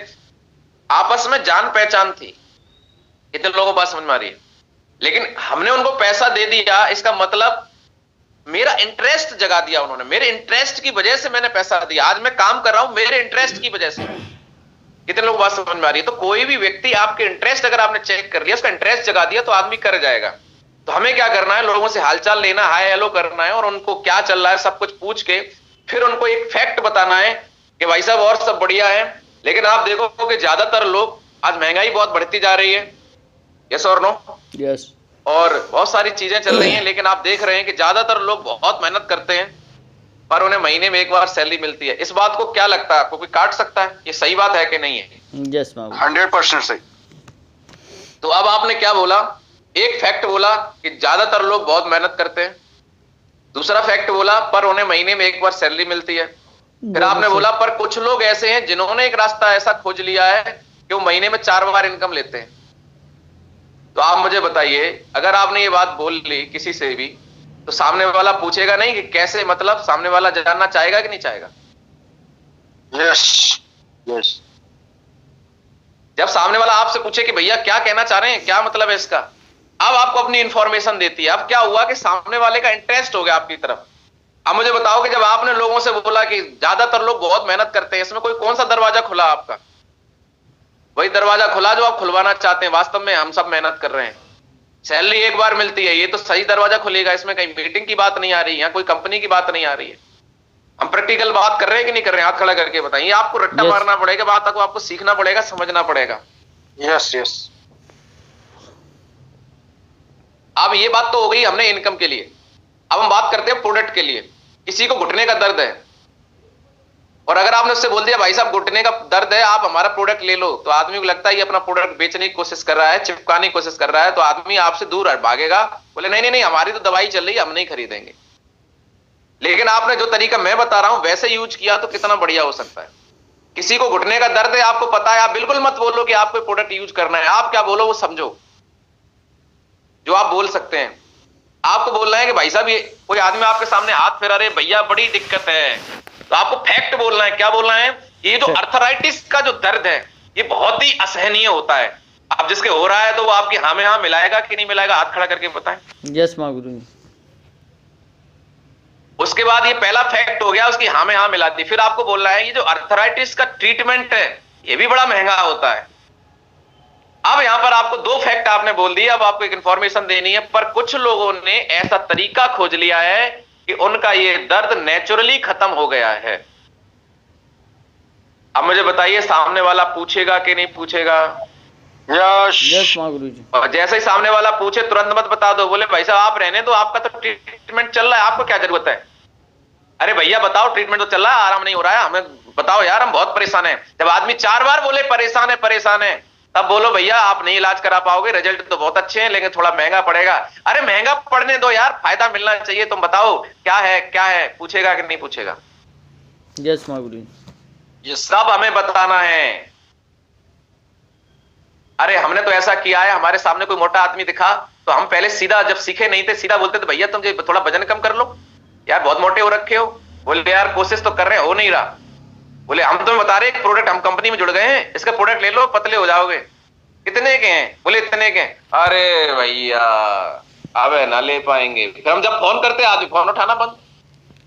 आपस में जान पहचान थी। इतने लोगों को बात समझ में आ रही है? लेकिन हमने उनको पैसा दे दिया, इसका मतलब मेरा इंटरेस्ट जगा दिया उन्होंने, मेरे इंटरेस्ट की वजह से मैंने पैसा दिया। आज मैं काम कर रहा हूं मेरे इंटरेस्ट की वजह से। कितने लोग बात समझ में आ रही है? तो कोई भी व्यक्ति आपके इंटरेस्ट अगर आपने चेक कर लिया, उसका इंटरेस्ट जगा दिया, तो आदमी कर जाएगा। तो हमें क्या करना है? लोगों से हालचाल लेना, हाय हेलो करना है और उनको क्या चल रहा है सब कुछ पूछ के फिर उनको एक फैक्ट बताना है कि भाई साहब और सब बढ़िया है। लेकिन आप देखो कि ज्यादातर लोग, आज महंगाई बहुत बढ़ती जा रही है, यस और नो? यस। और बहुत सारी चीजें चल रही हैं, लेकिन आप देख रहे हैं कि ज्यादातर लोग बहुत मेहनत करते हैं पर उन्हें महीने में एक बार सैलरी मिलती है। इस बात को क्या लगता है आपको? कोई काट सकता है? ये सही बात है कि नहीं है? यस बाबू। 100% सही। तो अब आपने क्या बोला? एक फैक्ट बोला कि ज्यादातर लोग बहुत मेहनत करते हैं, दूसरा फैक्ट बोला पर उन्हें महीने में एक बार सैलरी मिलती है, फिर आपने बोला पर कुछ लोग ऐसे हैं जिन्होंने एक रास्ता ऐसा खोज लिया है कि वो महीने में 4 बार इनकम लेते हैं। तो आप मुझे बताइए, अगर आपने ये बात बोल ली किसी से भी तो सामने वाला पूछेगा नहीं कि कैसे? मतलब सामने वाला जानना चाहेगा कि नहीं चाहेगा? Yes yes. जब सामने वाला आपसे पूछे कि भैया क्या कहना चाह रहे हैं, क्या मतलब है इसका, अब आपको अपनी इंफॉर्मेशन देती है। अब क्या हुआ कि सामने वाले का इंटरेस्ट हो गया आपकी तरफ। अब मुझे बताओ कि जब आपने लोगों से बोला कि ज्यादातर लोग बहुत मेहनत करते हैं, इसमें कोई कौन सा दरवाजा खुला आपका? वही दरवाजा खुला जो आप खुलवाना चाहते हैं। वास्तव में हम सब मेहनत कर रहे हैं, सैलरी एक बार मिलती है, ये तो सही दरवाजा खुलेगा। इसमें कहीं मीटिंग की बात नहीं आ रही है, कोई कंपनी की बात नहीं आ रही है। हम प्रैक्टिकल बात कर रहे हैं कि नहीं कर रहे हैं? हाथ खड़ा करके बताइए। आपको रट्टा मारना पड़ेगा, बात को आपको सीखना पड़ेगा, समझना पड़ेगा। Yes yes. अब ये बात तो हो गई हमने इनकम के लिए। अब हम बात करते हैं प्रोडक्ट के लिए। किसी को घुटने का दर्द है और अगर आपने उससे बोल दिया भाई साहब घुटने का दर्द है, आप हमारा प्रोडक्ट ले लो, तो आदमी को लगता है ये अपना प्रोडक्ट बेचने की कोशिश कर रहा है, चिपकाने की कोशिश कर रहा है, तो आदमी आपसे दूर भागेगा, बोले नहीं नहीं नहीं हमारी तो दवाई चल रही है, हम नहीं खरीदेंगे। लेकिन आपने जो तरीका मैं बता रहा हूं वैसे यूज किया तो कितना बढ़िया हो सकता है। किसी को घुटने का दर्द है, आपको पता है, आप बिल्कुल मत बोलो कि आपको प्रोडक्ट यूज करना है। आप क्या बोलो वो समझो, जो आप बोल सकते हैं। आपको बोलना है कि भाई साहब ये कोई आदमी आपके सामने हाथ फेरा रहे, भैया बड़ी दिक्कत है, तो आपको फैक्ट बोलना है। क्या बोलना है? ये जो अर्थराइटिस का जो दर्द है ये बहुत ही असहनीय होता है। आप जिसके हो रहा है तो वो आपकी हाँ में हाँ मिलाएगा कि नहीं मिलाएगा? हाथ खड़ा करके बताएं। यस माँ गुरु जी। उसके बाद ये पहला फैक्ट हो गया, उसकी हाँ में हाँ मिला दी। फिर आपको बोलना है ये जो अर्थराइटिस का ट्रीटमेंट है ये भी बड़ा महंगा होता है। अब यहां पर आपको दो फैक्ट आपने बोल दिए, अब आपको एक इंफॉर्मेशन देनी है। पर कुछ लोगों ने ऐसा तरीका खोज लिया है कि उनका ये दर्द नेचुरली खत्म हो गया है। अब मुझे बताइए, सामने वाला पूछेगा कि नहीं पूछेगा? यस माँ गुरु जी। और जैसे ही सामने वाला पूछे तुरंत मत बता दो, बोले भाई साहब आप रहने दो, आपका तो ट्रीटमेंट चल रहा है, आपको क्या जरूरत है? अरे भैया बताओ, ट्रीटमेंट तो चल रहा है, आराम नहीं हो रहा है, हमें बताओ यार, हम बहुत परेशान हैं। जब आदमी 4 बार बोले परेशान है तब बोलो भैया आप नहीं इलाज करा पाओगे, रिजल्ट तो बहुत अच्छे हैं लेकिन थोड़ा महंगा पड़ेगा। अरे महंगा पड़ने दो यार, फायदा मिलना चाहिए। तुम बताओ क्या है, पूछेगा कि नहीं पूछेगा? यस माँ गुरु जी। ये सब हमें बताना है। अरे हमने तो ऐसा किया है, हमारे सामने कोई मोटा आदमी दिखा तो हम पहले सीधा, जब सीखे नहीं थे, सीधा बोलते थे भैया तुम थोड़ा वजन कम कर लो यार, बहुत मोटे हो रखे हो। बोले यार कोशिश तो कर रहे हो नहीं रहा। बोले हम तुम्हें बता रहे एक प्रोडक्ट, हम कंपनी में जुड़ गए हैं, इसका प्रोडक्ट ले लो पतले हो जाओगे। कितने के हैं? बोले इतने के। अरे भैया अब ना ले पाएंगे। फिर हम जब फोन करते आदमी फोन उठाना बंद।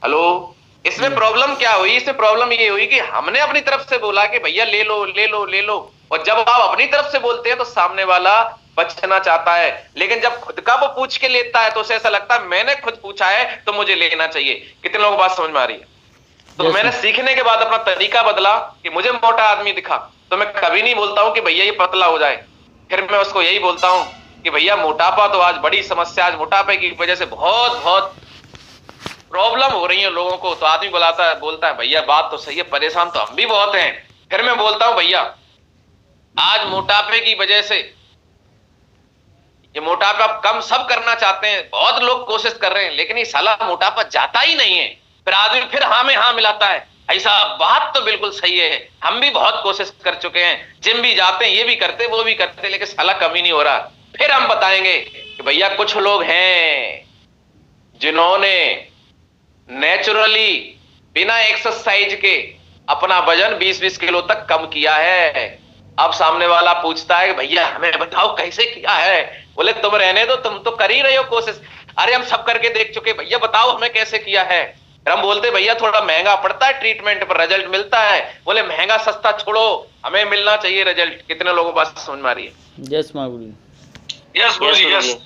हेलो, इसमें प्रॉब्लम क्या हुई? इसमें प्रॉब्लम ये हुई कि हमने अपनी तरफ से बोला कि भैया ले लो ले लो ले लो, और जब आप अपनी तरफ से बोलते हैं तो सामने वाला बचना चाहता है। लेकिन जब खुद का वो पूछ के लेता है तो उसे ऐसा लगता है मैंने खुद पूछा है तो मुझे लेना चाहिए। कितने लोगों को बात समझ में आ रही है? तो मैंने सीखने के बाद अपना तरीका बदला कि मुझे मोटा आदमी दिखा तो मैं कभी नहीं बोलता हूं कि भैया ये पतला हो जाए। फिर मैं उसको यही बोलता हूं कि भैया मोटापा तो आज बड़ी समस्या, आज मोटापे की वजह से बहुत प्रॉब्लम हो रही है लोगों को। तो आदमी बोलता है भैया बात तो सही है, परेशान तो हम भी बहुत हैं। फिर मैं बोलता हूं भैया आज मोटापे की वजह से, ये मोटापा कम सब करना चाहते हैं, बहुत लोग कोशिश कर रहे हैं, लेकिन ये साला मोटापा जाता ही नहीं है। फिर आदमी फिर हाँ में हाँ मिलाता है, ऐसा बात तो बिल्कुल सही है, हम भी बहुत कोशिश कर चुके हैं, जिम भी जाते हैं, ये भी करते वो भी करते, लेकिन साला कम ही नहीं हो रहा। फिर हम बताएंगे कि भैया कुछ लोग हैं जिन्होंने नेचुरली बिना एक्सरसाइज के अपना वजन 20-20 किलो तक कम किया है। अब सामने वाला पूछता है भैया हमें बताओ कैसे किया है? बोले तुम रहने दो, तुम तो कर ही रहे हो कोशिश। अरे हम सब करके देख चुके, भैया बताओ हमें कैसे किया है? हम बोलते भैया थोड़ा महंगा पड़ता है, ट्रीटमेंट पर रिजल्ट मिलता है। बोले महंगा सस्ता छोड़ो, हमें मिलना चाहिए रिजल्ट। कितने लोगों को बात समझ में आ रही है? यस माँ गुरु जी। यस गुरु जी, यस।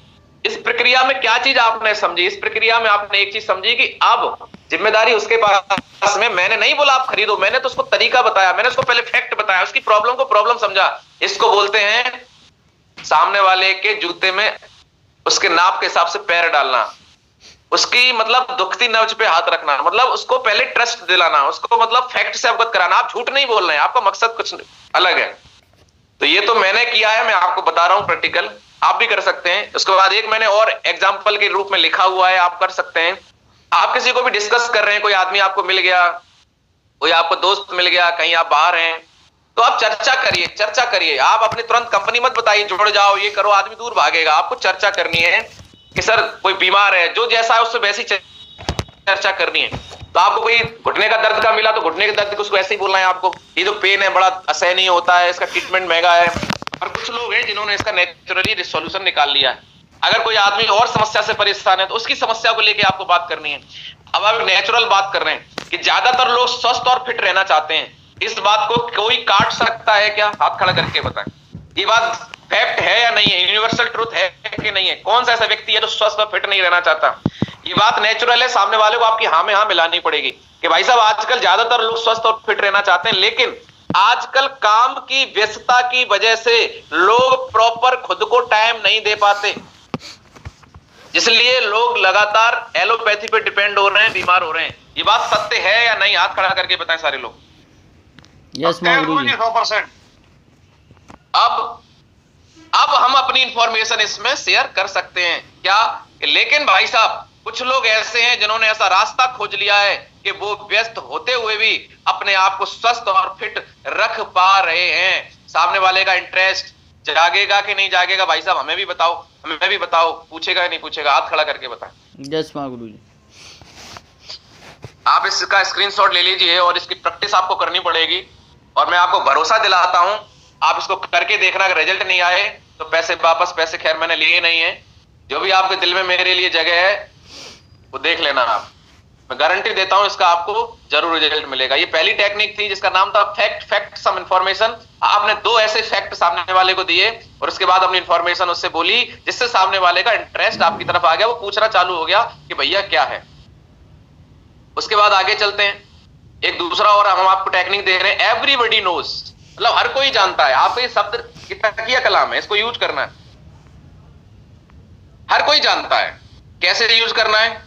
इस प्रक्रिया में क्या चीज आपने समझी? इस प्रक्रिया में आपने एक चीज समझी कि अब जिम्मेदारी उसके पास में। मैंने नहीं बोला आप खरीदो, मैंने तो उसको तरीका बताया, मैंने उसको पहले फैक्ट बताया, उसकी प्रॉब्लम को प्रॉब्लम समझा। इसको बोलते हैं सामने वाले के जूते में उसके नाप के हिसाब से पैर डालना, उसकी मतलब दुखती नब्ज पे हाथ रखना, मतलब उसको पहले ट्रस्ट दिलाना, उसको मतलब फैक्ट से अवगत कराना। आप झूठ नहीं बोल रहे हैं, आपका मकसद कुछ अलग है। तो ये तो मैंने किया है, मैं आपको बता रहा हूं प्रैक्टिकल, आप भी कर सकते हैं। उसके बाद एक मैंने और एग्जाम्पल के रूप में लिखा हुआ है, आप कर सकते हैं। आप किसी को भी डिस्कस कर रहे हैं, कोई आदमी आपको मिल गया, कोई आपको दोस्त मिल गया, कहीं आप बाहर हैं, तो आप चर्चा करिए। आप अपनी तुरंत कंपनी मत बताइए जुड़ जाओ ये करो, आदमी दूर भागेगा। आपको चर्चा करनी है कि सर कोई बीमार है, जो जैसा है उससे वैसी चर्चा करनी है। तो आपको कोई घुटने का दर्द का मिला तो घुटने के दर्द को उसको ऐसे ही बोलना है आपको, ये जो पेन है बड़ा असहनीय होता है, इसका ट्रीटमेंट महंगा है। और कुछ लोग हैं जिन्होंने इसका नेचुरली सॉल्यूशन निकाल लिया है। अगर कोई आदमी और समस्या से परेशान है तो उसकी समस्या को लेके आपको बात करनी है। अब आप नेचुरल बात कर रहे हैं कि ज्यादातर लोग स्वस्थ और फिट रहना चाहते हैं। इस बात को कोई काट सकता है क्या? हाथ खड़ा करके बताएं, ये बात फैक्ट है या नहीं है, यूनिवर्सल ट्रूथ है कि नहीं है? कौन सा ऐसा व्यक्ति है जो स्वस्थ और फिट नहीं रहना चाहता? ये बात नेचुरल है, सामने वाले को आपकी हाँ में हाँ मिलानी पड़ेगी कि भाई साहब आजकल ज्यादातर लोग स्वस्थ और फिट रहना चाहते हैं, लेकिन आजकल काम की व्यस्तता की वजह से लोग प्रॉपर खुद को टाइम नहीं दे पाते, इसलिए लोग लगातार एलोपैथी पे डिपेंड हो रहे हैं, बीमार हो रहे हैं। ये बात सत्य है या नहीं? हाथ खड़ा करके बताएं सारे लोग। यस गुरु जी 100%। अब हम अपनी इंफॉर्मेशन इसमें शेयर कर सकते हैं क्या? लेकिन भाई साहब कुछ लोग ऐसे हैं जिन्होंने ऐसा रास्ता खोज लिया है कि वो व्यस्त होते हुए भी अपने आप को स्वस्थ और फिट रख पा रहे हैं। सामने वाले का इंटरेस्ट जागेगा कि नहीं जागेगा भाई साहब, हमें भी बताओ, पूछेगा नहीं पूछेगा, हाथ खड़ा करके बताएं। यस महागुरु जी। आप इसका स्क्रीनशॉट ले लीजिए और इसकी प्रैक्टिस आपको करनी पड़ेगी, और मैं आपको भरोसा दिलाता हूं आप इसको करके देखना, अगर रिजल्ट नहीं आए तो पैसे वापस, पैसे खैर मैंने लिए नहीं है, जो भी आपके दिल में मेरे लिए जगह है वो देख लेना आप, मैं गारंटी देता हूं इसका आपको जरूर रिजल्ट मिलेगा। ये पहली टेक्निक थी जिसका नाम था फैक्ट सम इंफॉर्मेशन। आपने 2 ऐसे फैक्ट सामने वाले को दिए और उसके बाद अपनी इंफॉर्मेशन उससे बोली, जिससे सामने वाले का इंटरेस्ट आपकी तरफ आ गया, वो पूछना चालू हो गया कि भैया क्या है। उसके बाद आगे चलते हैं, एक दूसरा और हम आपको टेक्निक दे रहे हैं, एवरीबडी नोज, मतलब हर कोई जानता है। आप ये शब्द तकिया कलाम है, इसको यूज करना है, हर कोई जानता है। कैसे यूज करना है,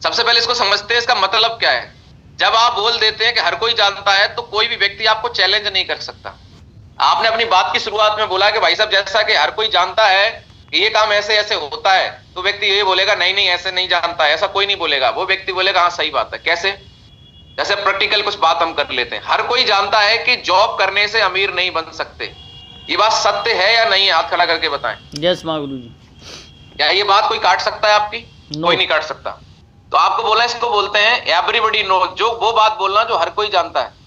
सबसे पहले इसको समझते हैं, इसका मतलब क्या है। जब आप बोल देते हैं कि हर कोई जानता है, तो कोई भी व्यक्ति आपको चैलेंज नहीं कर सकता। आपने अपनी बात की शुरुआत में बोला कि भाई साहब जैसा कि हर कोई जानता है कि ये काम ऐसे ऐसे होता है, तो व्यक्ति ये बोलेगा नहीं ऐसे नहीं जानता है, ऐसा कोई नहीं बोलेगा। वो व्यक्ति बोलेगा हाँ सही बात है। कैसे, जैसे प्रैक्टिकल कुछ बात हम कर लेते हैं। हर कोई जानता है कि जॉब करने से अमीर नहीं बन सकते, ये बात सत्य है या नहीं, हाथ खड़ा करके बताएं। यस महागुरु जी। क्या ये बात कोई काट सकता है आपकी? कोई नहीं काट सकता। तो आपको बोला, इसको बोलते हैं एवरीबडी नो, जो वो बात बोलना जो हर कोई जानता है।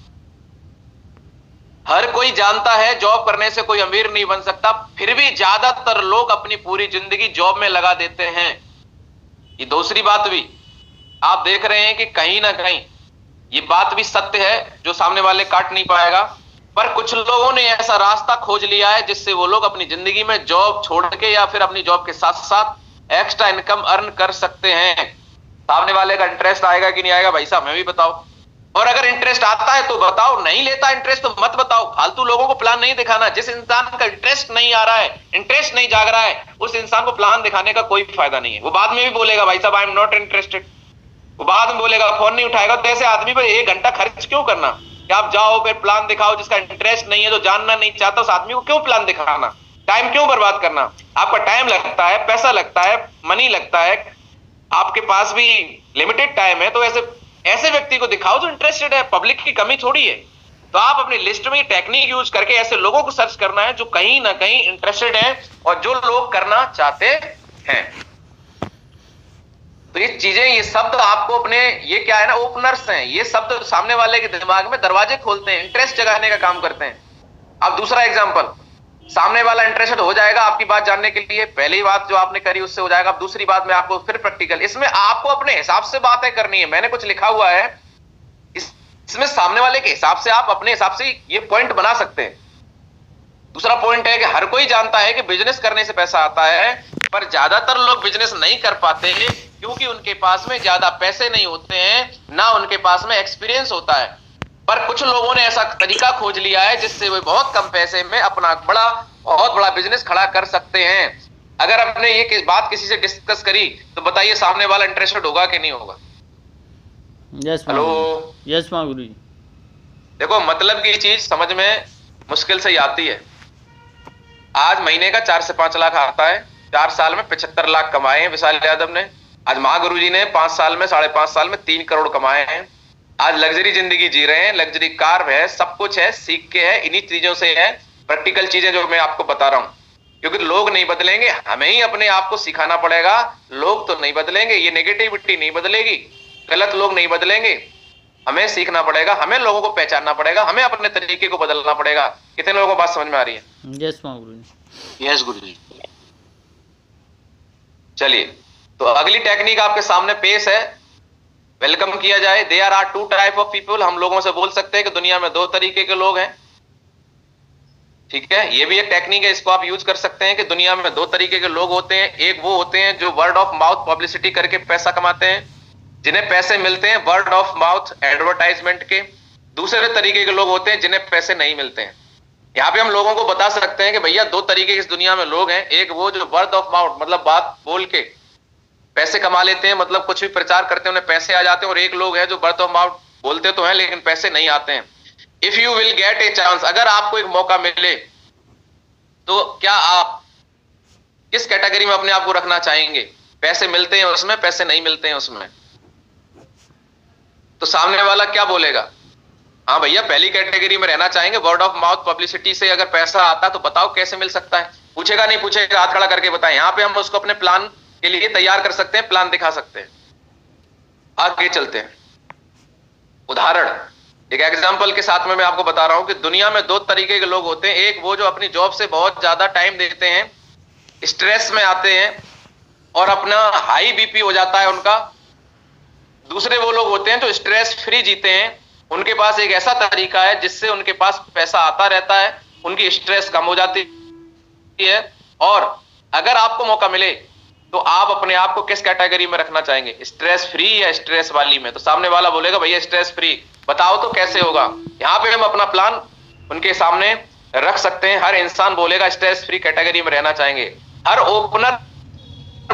हर कोई जानता है जॉब करने से कोई अमीर नहीं बन सकता, फिर भी ज्यादातर लोग अपनी पूरी जिंदगी जॉब में लगा देते हैं। ये दूसरी बात भी आप देख रहे हैं कि कहीं ना कहीं ये बात भी सत्य है जो सामने वाले काट नहीं पाएगा, पर कुछ लोगों ने ऐसा रास्ता खोज लिया है जिससे वो लोग अपनी जिंदगी में जॉब छोड़ के या फिर अपनी जॉब के साथ साथ एक्स्ट्रा इनकम अर्न कर सकते हैं। सामने वाले का इंटरेस्ट आएगा कि नहीं आएगा भाई साहब, हमें भी बताओ। और अगर इंटरेस्ट आता है तो बताओ, नहीं लेता इंटरेस्ट तो मत बताओ। फालतू लोगों को प्लान नहीं दिखाना। जिस इंसान का इंटरेस्ट नहीं आ रहा है, इंटरेस्ट नहीं जाग रहा है, उस इंसान को प्लान दिखाने का कोई फायदा नहीं है। वो बाद में भी बोलेगा भाई साहब आई एम नॉट इंटरेस्टेड, वो बाद में बोलेगा, फोन नहीं उठाएगा। तो ऐसे आदमी पर 1 घंटा खर्च क्यों करना कि आप जाओ फिर प्लान दिखाओ। जिसका इंटरेस्ट नहीं है, जो जानना नहीं चाहता, उस आदमी को क्यों प्लान दिखाना, टाइम क्यों बर्बाद करना। आपका टाइम लगता है, पैसा लगता है, मनी लगता है, आपके पास भी लिमिटेड टाइम है, तो ऐसे व्यक्ति को दिखाओ जो इंटरेस्टेड है। पब्लिक की कमी थोड़ी है। तो आप अपनी लिस्ट में ये टेक्निक यूज करके ऐसे लोगों को सर्च करना है जो कहीं ना कहीं इंटरेस्टेड है और जो लोग करना चाहते हैं। तो ये चीजें, ये शब्द आपको अपने, ये क्या है ना, ओपनर्स हैं। ये शब्द सामने वाले के दिमाग में दरवाजे खोलते हैं, इंटरेस्ट जगाने का काम करते हैं। अब दूसरा एग्जांपल, सामने वाला इंटरेस्टेड हो जाएगा आपकी बात जानने के लिए, पहली बात जो आपने करी उससे हो जाएगा। अब दूसरी बात में आपको फिर प्रैक्टिकल, इसमें आपको अपने हिसाब से बातें करनी है। मैंने कुछ लिखा हुआ है, इसमें सामने वाले के हिसाब से आप अपने हिसाब से ये पॉइंट बना सकते हैं। दूसरा पॉइंट है कि हर कोई जानता है कि बिजनेस करने से पैसा आता है, पर ज्यादातर लोग बिजनेस नहीं कर पाते हैं क्योंकि उनके पास में ज्यादा पैसे नहीं होते हैं, ना उनके पास में एक्सपीरियंस होता है। पर कुछ लोगों ने ऐसा तरीका खोज लिया है जिससे वो बहुत कम पैसे में अपना बहुत बड़ा बिजनेस खड़ा कर सकते हैं। अगर आपने ये बात किसी से डिस्कस करी तो बताइए सामने वाला इंटरेस्टेड होगा कि नहीं होगा? यस हेलो, यस महागुरु जी। देखो, मतलब की चीज समझ में मुश्किल से ही आती है। आज महीने का 4 से 5 लाख आता है, 4 साल में 75 लाख कमाए हैं विशाल यादव ने। आज महागुरु जी ने 5 साल में, 5.5 साल में 3 करोड़ कमाए हैं। आज लग्जरी जिंदगी जी रहे हैं, लग्जरी कार है, सब कुछ है, सीख के है, इन्हीं चीजों से है। प्रैक्टिकल चीजें जो मैं आपको बता रहा हूं, क्योंकि लोग नहीं बदलेंगे, हमें ही अपने आप को सिखाना पड़ेगा। लोग तो नहीं बदलेंगे, ये नेगेटिविटी नहीं बदलेगी, गलत लोग नहीं बदलेंगे, हमें सीखना पड़ेगा, हमें लोगों को पहचानना पड़ेगा, हमें अपने तरीके को बदलना पड़ेगा। कितने लोगों को बात समझ में आ रही है? यस महागुरु जी। यस गुरु जी। चलिए, तो अगली टेक्निक आपके सामने पेश है, वेलकम किया जाए। There are 2 type of people. हम लोगों से बोल सकते हैं कि दुनिया में 2 तरीके के लोग हैं, ठीक है। ये भी एक टेक्निक है, इसको आप यूज कर सकते हैं कि दुनिया में 2 तरीके के लोग होते हैं। एक वो होते हैं जो वर्ड ऑफ माउथ पब्लिसिटी करके पैसा कमाते हैं, जिन्हें पैसे मिलते हैं वर्ड ऑफ माउथ एडवर्टाइजमेंट के। दूसरे तरीके के लोग होते हैं जिन्हें पैसे नहीं मिलते हैं। यहाँ पे हम लोगों को बता सकते हैं कि भैया 2 तरीके के इस दुनिया में लोग हैं। एक वो जो वर्ड ऑफ माउथ, मतलब बात बोल के पैसे कमा लेते हैं, मतलब कुछ भी प्रचार करते हैं उन्हें पैसे आ जाते हैं। और एक लोग है जो वर्ड ऑफ माउथ बोलते तो हैं लेकिन पैसे नहीं आते हैं। If you will get a chance, अगर आपको एक मौका मिले तो क्या आप किस कैटेगरी में अपने आप को रखना चाहेंगे? पैसे मिलते हैं उसमें, पैसे नहीं मिलते हैं उसमें, तो सामने वाला क्या बोलेगा? हाँ भैया पहली कैटेगरी में रहना चाहेंगे, वर्ड ऑफ माउथ पब्लिसिटी से अगर पैसा आता तो बताओ कैसे मिल सकता है। पूछेगा नहीं पूछेगा, हाथ खड़ा करके बताएं। यहां पे हम उसको अपने प्लान के लिए तैयार कर सकते हैं, प्लान दिखा सकते हैं। आगे चलते हैं। उदाहरण, एक एग्जांपल के साथ में मैं आपको बता रहा हूं कि दुनिया में दो तरीके के लोग होते हैं। एक वो जो अपनी जॉब से बहुत ज्यादा टाइम देते हैं, स्ट्रेस में आते हैं और अपना हाई बीपी हो जाता है उनका। दूसरे वो लोग होते हैं जो स्ट्रेस फ्री जीते हैं, उनके पास एक ऐसा तरीका है जिससे उनके पास पैसा आता रहता है, उनकी स्ट्रेस कम हो जाती है। और अगर आपको मौका मिले तो आप अपने आप को किस कैटेगरी में रखना चाहेंगे, स्ट्रेस फ्री या स्ट्रेस वाली में? तो सामने वाला बोलेगा भैया स्ट्रेस फ्री। बताओ तो कैसे होगा? यहां पे हम अपना प्लान उनके सामने रख सकते हैं। हर इंसान बोलेगा स्ट्रेस फ्री कैटेगरी में रहना चाहेंगे। हर ओपनर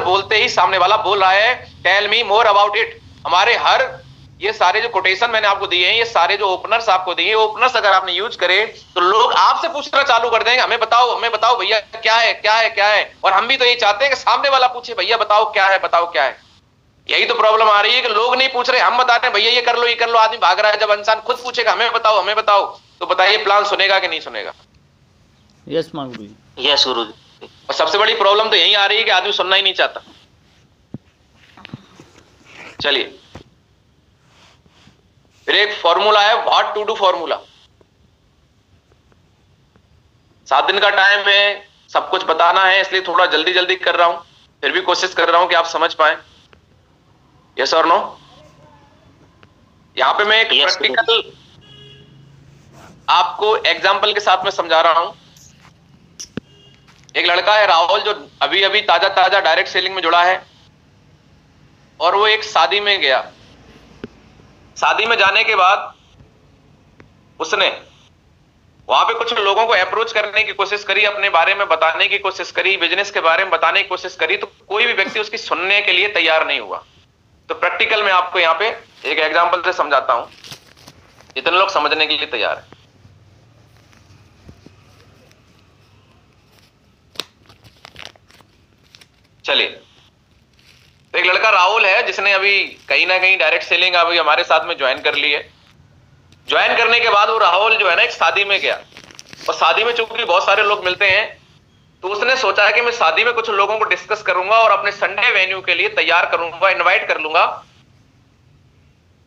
बोलते ही सामने वाला बोल रहा है tell me more about it. हमारे हर ये सारे जो कोटेशन मैंने आपको दिए हैं, ये सारे जो ओपनर्स आपको दिए, ओपनर्स अगर आपने यूज करे तो लोग आपसे पूछना चालू कर देंगे, हमें बताओ भैया क्या है क्या है क्या है। और हम भी तो यही चाहते हैं कि सामने वाला पूछे भैया बताओ क्या है, बताओ क्या है। यही तो प्रॉब्लम आ रही है कि लोग नहीं पूछ रहे, हम बता रहे हैं भैया ये कर लो ये कर लो, आदमी भाग रहा है। जब इंसान खुद पूछेगा हमें बताओ, तो बताइए प्लान सुनेगा कि नहीं सुनेगा? यस माँ गुरु जी। यस गुरु जी। और सबसे बड़ी प्रॉब्लम तो यही आ रही है कि आदमी सुनना ही नहीं चाहता। चलिए, फिर एक फॉर्मूला है, व्हाट टू डू फॉर्मूला। 7 दिन का टाइम है, सब कुछ बताना है, इसलिए थोड़ा जल्दी जल्दी कर रहा हूं, फिर भी कोशिश कर रहा हूं कि आप समझ पाए। यस और नो? यहां पे मैं एक प्रैक्टिकल आपको एग्जांपल के साथ में समझा रहा हूं। एक लड़का है राहुल, जो अभी अभी ताजा ताजा डायरेक्ट सेलिंग में जुड़ा है, और वो एक शादी में गया। शादी में जाने के बाद उसने वहां पे कुछ लोगों को अप्रोच करने की कोशिश करी, अपने बारे में बताने की कोशिश करी, बिजनेस के बारे में बताने की कोशिश करी, तो कोई भी व्यक्ति उसकी सुनने के लिए तैयार नहीं हुआ। तो प्रैक्टिकल में आपको यहां पे एक एग्जांपल से समझाता हूं, इतने लोग समझने के लिए तैयार है। चलिए, एक लड़का राहुल है जिसने अभी कहीं ना कहीं डायरेक्ट सेलिंग अभी हमारे साथ में ज्वाइन कर ली है। ज्वाइन करने के बाद वो राहुल जो है ना एक शादी में गया, और शादी में चूंकि बहुत सारे लोग मिलते हैं, तो उसने सोचा कि मैं शादी में कुछ लोगों को डिस्कस करूंगा और अपने संडे वेन्यू के लिए तैयार करूंगा, इनवाइट कर लूंगा।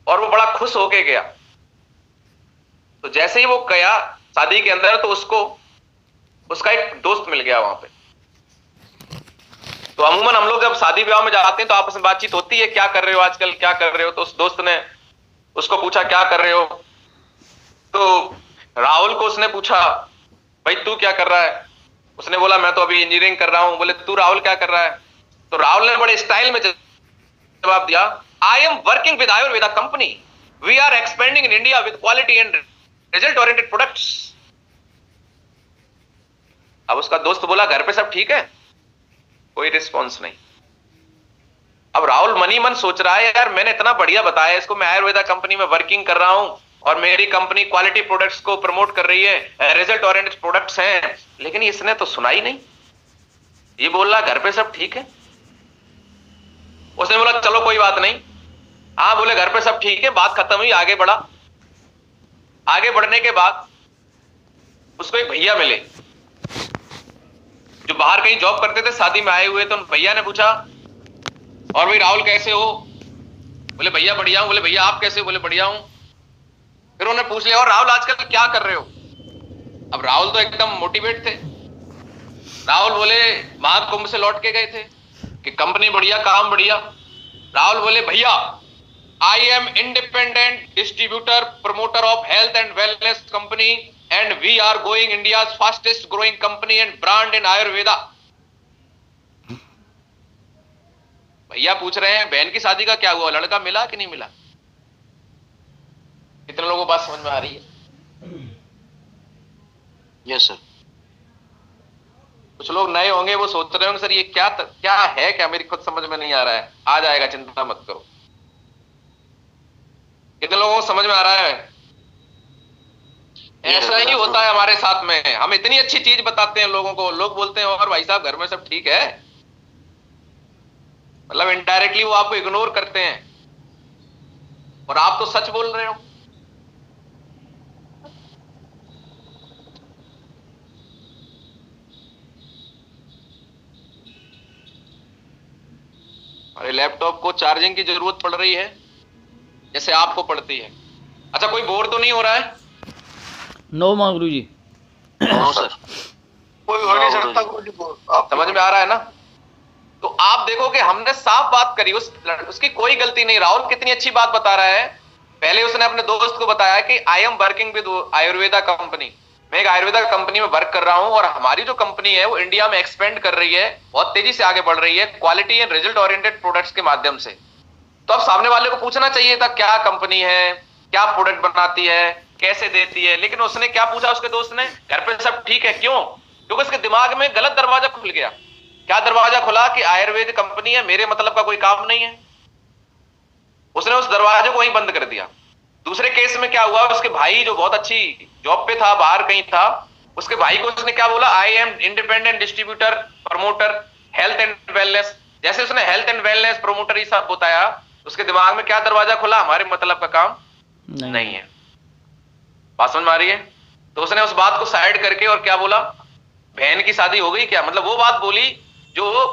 और वो बड़ा खुश होके गया। तो जैसे ही वो गया शादी के अंदर, तो उसको उसका एक दोस्त मिल गया वहां पे। तो अमूमन हम लोग जब शादी ब्याह में जाते हैं तो आपस में बातचीत होती है, क्या कर रहे हो आजकल, क्या कर रहे हो। तो उस दोस्त ने उसको पूछा क्या कर रहे हो। तो राहुल को उसने पूछा भाई तू क्या कर रहा है। उसने बोला मैं तो अभी इंजीनियरिंग कर रहा हूं। बोले तू राहुल क्या कर रहा है। तो राहुल ने बड़े स्टाइल में जवाब दिया, I am working with Ayurveda company, we are expanding in India with quality and result oriented products. अब उसका दोस्त बोला घर पे सब ठीक है, कोई रिस्पॉन्स नहीं। अब राहुल मनी मन सोच रहा है यार मैंने इतना बढ़िया बताया इसको, मैं आयुर्वेदा कंपनी में वर्किंग कर रहा हूं और मेरी कंपनी क्वालिटी प्रोडक्ट्स को प्रमोट कर रही है, रिजल्ट ओरिएंटेड प्रोडक्ट्स हैं, लेकिन इसने तो सुना ही नहीं। ये बोल रहा घर पे सब ठीक है। उसने बोला चलो कोई बात नहीं। हाँ बोले घर पे सब ठीक है, बात खत्म हुई, आगे बढ़ा। आगे बढ़ने के बाद उसको एक भैया मिले जो बाहर कहीं जॉब करते थे, शादी में आए हुए। तो भैया ने पूछा और भाई राहुल कैसे हो। बोले भैया बढ़िया हूं। बोले भैया आप कैसे हो। बोले बढ़िया हूं। फिर उन्होंने पूछ लिया और राहुल आजकल क्या कर रहे हो। अब राहुल तो एकदम मोटिवेट थे। राहुल बोले महाकुंभ से लौट के गए थे कि कंपनी बढ़िया, काम बढ़िया। राहुल बोले भैया I am independent distributor promoter of health and wellness company and we are going India fastest growing company and brand in Ayurveda. भैया पूछ रहे हैं बहन की शादी का क्या हुआ, लड़का मिला कि नहीं मिला। कितने लोगों को बात समझ में आ रही है? Yes sir. कुछ लोग नए होंगे, वो सोच रहे होंगे सर ये क्या है, क्या मेरी खुद समझ में नहीं आ रहा है। आ जाएगा, चिंता मत करो। कितने लोगों को समझ में आ रहा है? ऐसा ही होता है हमारे साथ में। हम इतनी अच्छी चीज बताते हैं लोगों को, लोग बोलते हैं और भाई साहब घर में सब ठीक है। मतलब इनडायरेक्टली वो आपको इग्नोर करते हैं और आप तो सच बोल रहे हो। अरे लैपटॉप को चार्जिंग की जरूरत पड़ रही है जैसे आपको पड़ती है। अच्छा, कोई बोर तो नहीं हो रहा है? नो माँ गुरु जी। नो सर, कोई हो नहीं सकता गुरुजी को। आप समझ में आ रहा है ना? तो आप देखो कि हमने साफ बात करी, उसकी कोई गलती नहीं। राहुल कितनी अच्छी बात बता रहा है। पहले उसने अपने दोस्त को बताया कि आई am working with Ayurveda company, मैं एक आयुर्वेदा कंपनी में वर्क कर रहा हूं और हमारी जो कंपनी है वो इंडिया में एक्सपेंड कर रही है, बहुत तेजी से आगे बढ़ रही है quality and result oriented products के माध्यम से। तो अब सामने वाले को पूछना चाहिए था क्या कंपनी है, क्या प्रोडक्ट बनाती है, कैसे देती है, लेकिन उसने क्या पूछा उसके दोस्त ने? घर पे सब ठीक है। क्यों? क्योंकि उसके दिमाग में गलत दरवाजा खुल गया। क्या दरवाजा खुला? कि आयुर्वेद कंपनी है, मेरे मतलब का कोई काम नहीं है। उसने उस दरवाजे को वहीं बंद कर दिया। दूसरे केस में क्या हुआ, उसके भाई जो बहुत अच्छी जॉब पे था, बाहर कहीं था, उसके भाई को उसने क्या बोला? आई am independent distributor promoter health and wellness. जैसे उसने हेल्थ एंड वेलनेस प्रमोटर ये सब बताया, उसके दिमाग में क्या दरवाजा खुला? हमारे मतलब का काम नहीं है। बात समझ में आ रही है? तो उसने उस बात को साइड करके और क्या बोला? बहन की शादी हो गई क्या? मतलब वो बात बोली जो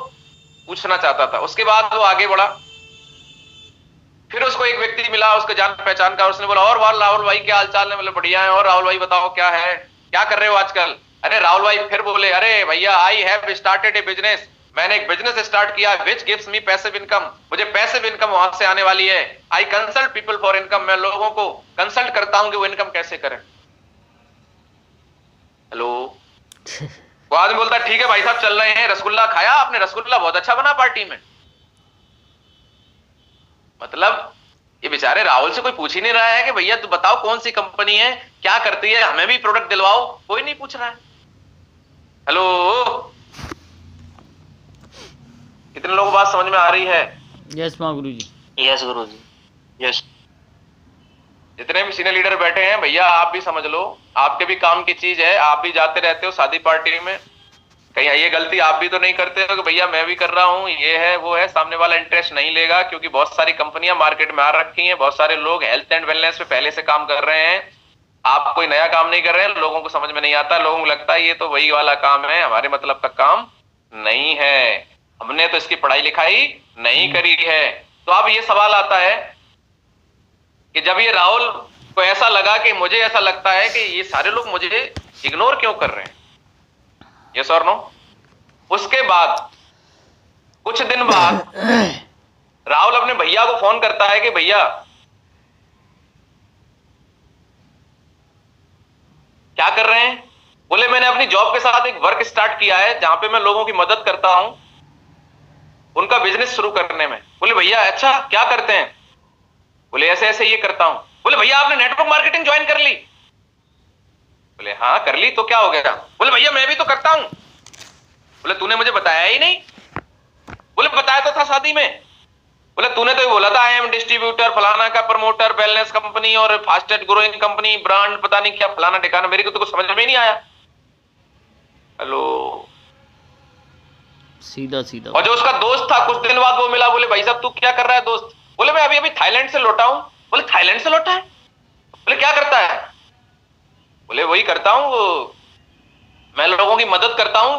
पूछना चाहता था। उसके बाद वो आगे बढ़ा। फिर उसको एक व्यक्ति मिला उसके जान पहचान का, उसने बोला और राहुल भाई क्या हालचाल है? मतलब बढ़िया है। और राहुल भाई बताओ क्या है, क्या कर रहे हो आजकल? अरे राहुल भाई फिर बोले, अरे भैया I have started A business, मैंने एक बिजनेस स्टार्ट किया which gives me passive income, मुझे पैसिव इनकम वहां से आने वाली है। I consult people for income, मैं लोगों को कंसल्ट करता हूं कि वो इनकम कैसे करें। हेलो, वो आदमी बोलता ठीक है भाई साहब चल रहे हैं। रसगुल्ला खाया आपने? रसगुल्ला बहुत अच्छा बना पार्टी में। मतलब ये बेचारे राहुल से कोई पूछ ही नहीं रहा है कि भैया तू बताओ कौन सी कंपनी है, क्या करती है, हमें भी प्रोडक्ट दिलवाओ। कोई नहीं पूछ रहा है। हेलो, कितने लोगों को बात समझ में आ रही है? यस माँ गुरु जी। Yes Guruji, yes. जितने भी सीनियर लीडर बैठे हैं भैया, आप भी समझ लो, आपके भी काम की चीज है। आप भी जाते रहते हो शादी पार्टी में, कहीं ये गलती आप भी तो नहीं करते हो कि भैया मैं भी कर रहा हूं, ये है वो है। सामने वाला इंटरेस्ट नहीं लेगा क्योंकि बहुत सारी कंपनियां मार्केट में आ रखी हैं, बहुत सारे लोग हेल्थ एंड वेलनेस पे पहले से काम कर रहे हैं। आप कोई नया काम नहीं कर रहे हैं, लोगों को समझ में नहीं आता, लोगों को लगता है ये तो वही वाला काम है, हमारे मतलब का काम नहीं है, हमने तो इसकी पढ़ाई लिखाई नहीं करी है। तो अब ये सवाल आता है कि जब ये राहुल को ऐसा लगा कि मुझे ऐसा लगता है कि ये सारे लोग मुझे इग्नोर क्यों कर रहे हैं, यस और नो? उसके बाद कुछ दिन बाद राहुल अपने भैया को फोन करता है कि भैया क्या कर रहे हैं? बोले मैंने अपनी जॉब के साथ एक वर्क स्टार्ट किया है जहां पे मैं लोगों की मदद करता हूं उनका बिजनेस शुरू करने में। बोले भैया अच्छा क्या करते हैं? बोले ऐसे ऐसे ये करता हूं। बोले भैया आपने नेटवर्क मार्केटिंग ज्वाइन कर ली? बोले हाँ कर ली, तो क्या हो गया? बोले भैया मैं भी तो करता हूं। बोले तूने मुझे बताया ही नहीं। बोले बताया तो था शादी में। बोले तूने तो ये बोला था आई एम डिस्ट्रीब्यूटर फलाना का प्रमोटर वेलनेस कंपनी और फास्टेस्ट ग्रोइंग कंपनी ब्रांड पता नहीं क्या फलाना ठिकाना, मेरे को तो कुछ समझ में ही नहीं आया। हेलो, सीधा सीधा। और जो उसका दोस्त था कुछ दिन बाद वो मिला, बोले भाई साहब तू क्या कर रहा है दोस्त? बोले मैं अभी अभी थाईलैंड से लौटा हूं। बोले थाईलैंड से लौटा है? बोले क्या करता है? बोले वही करता हूं, मैं लोगों की मदद करता हूं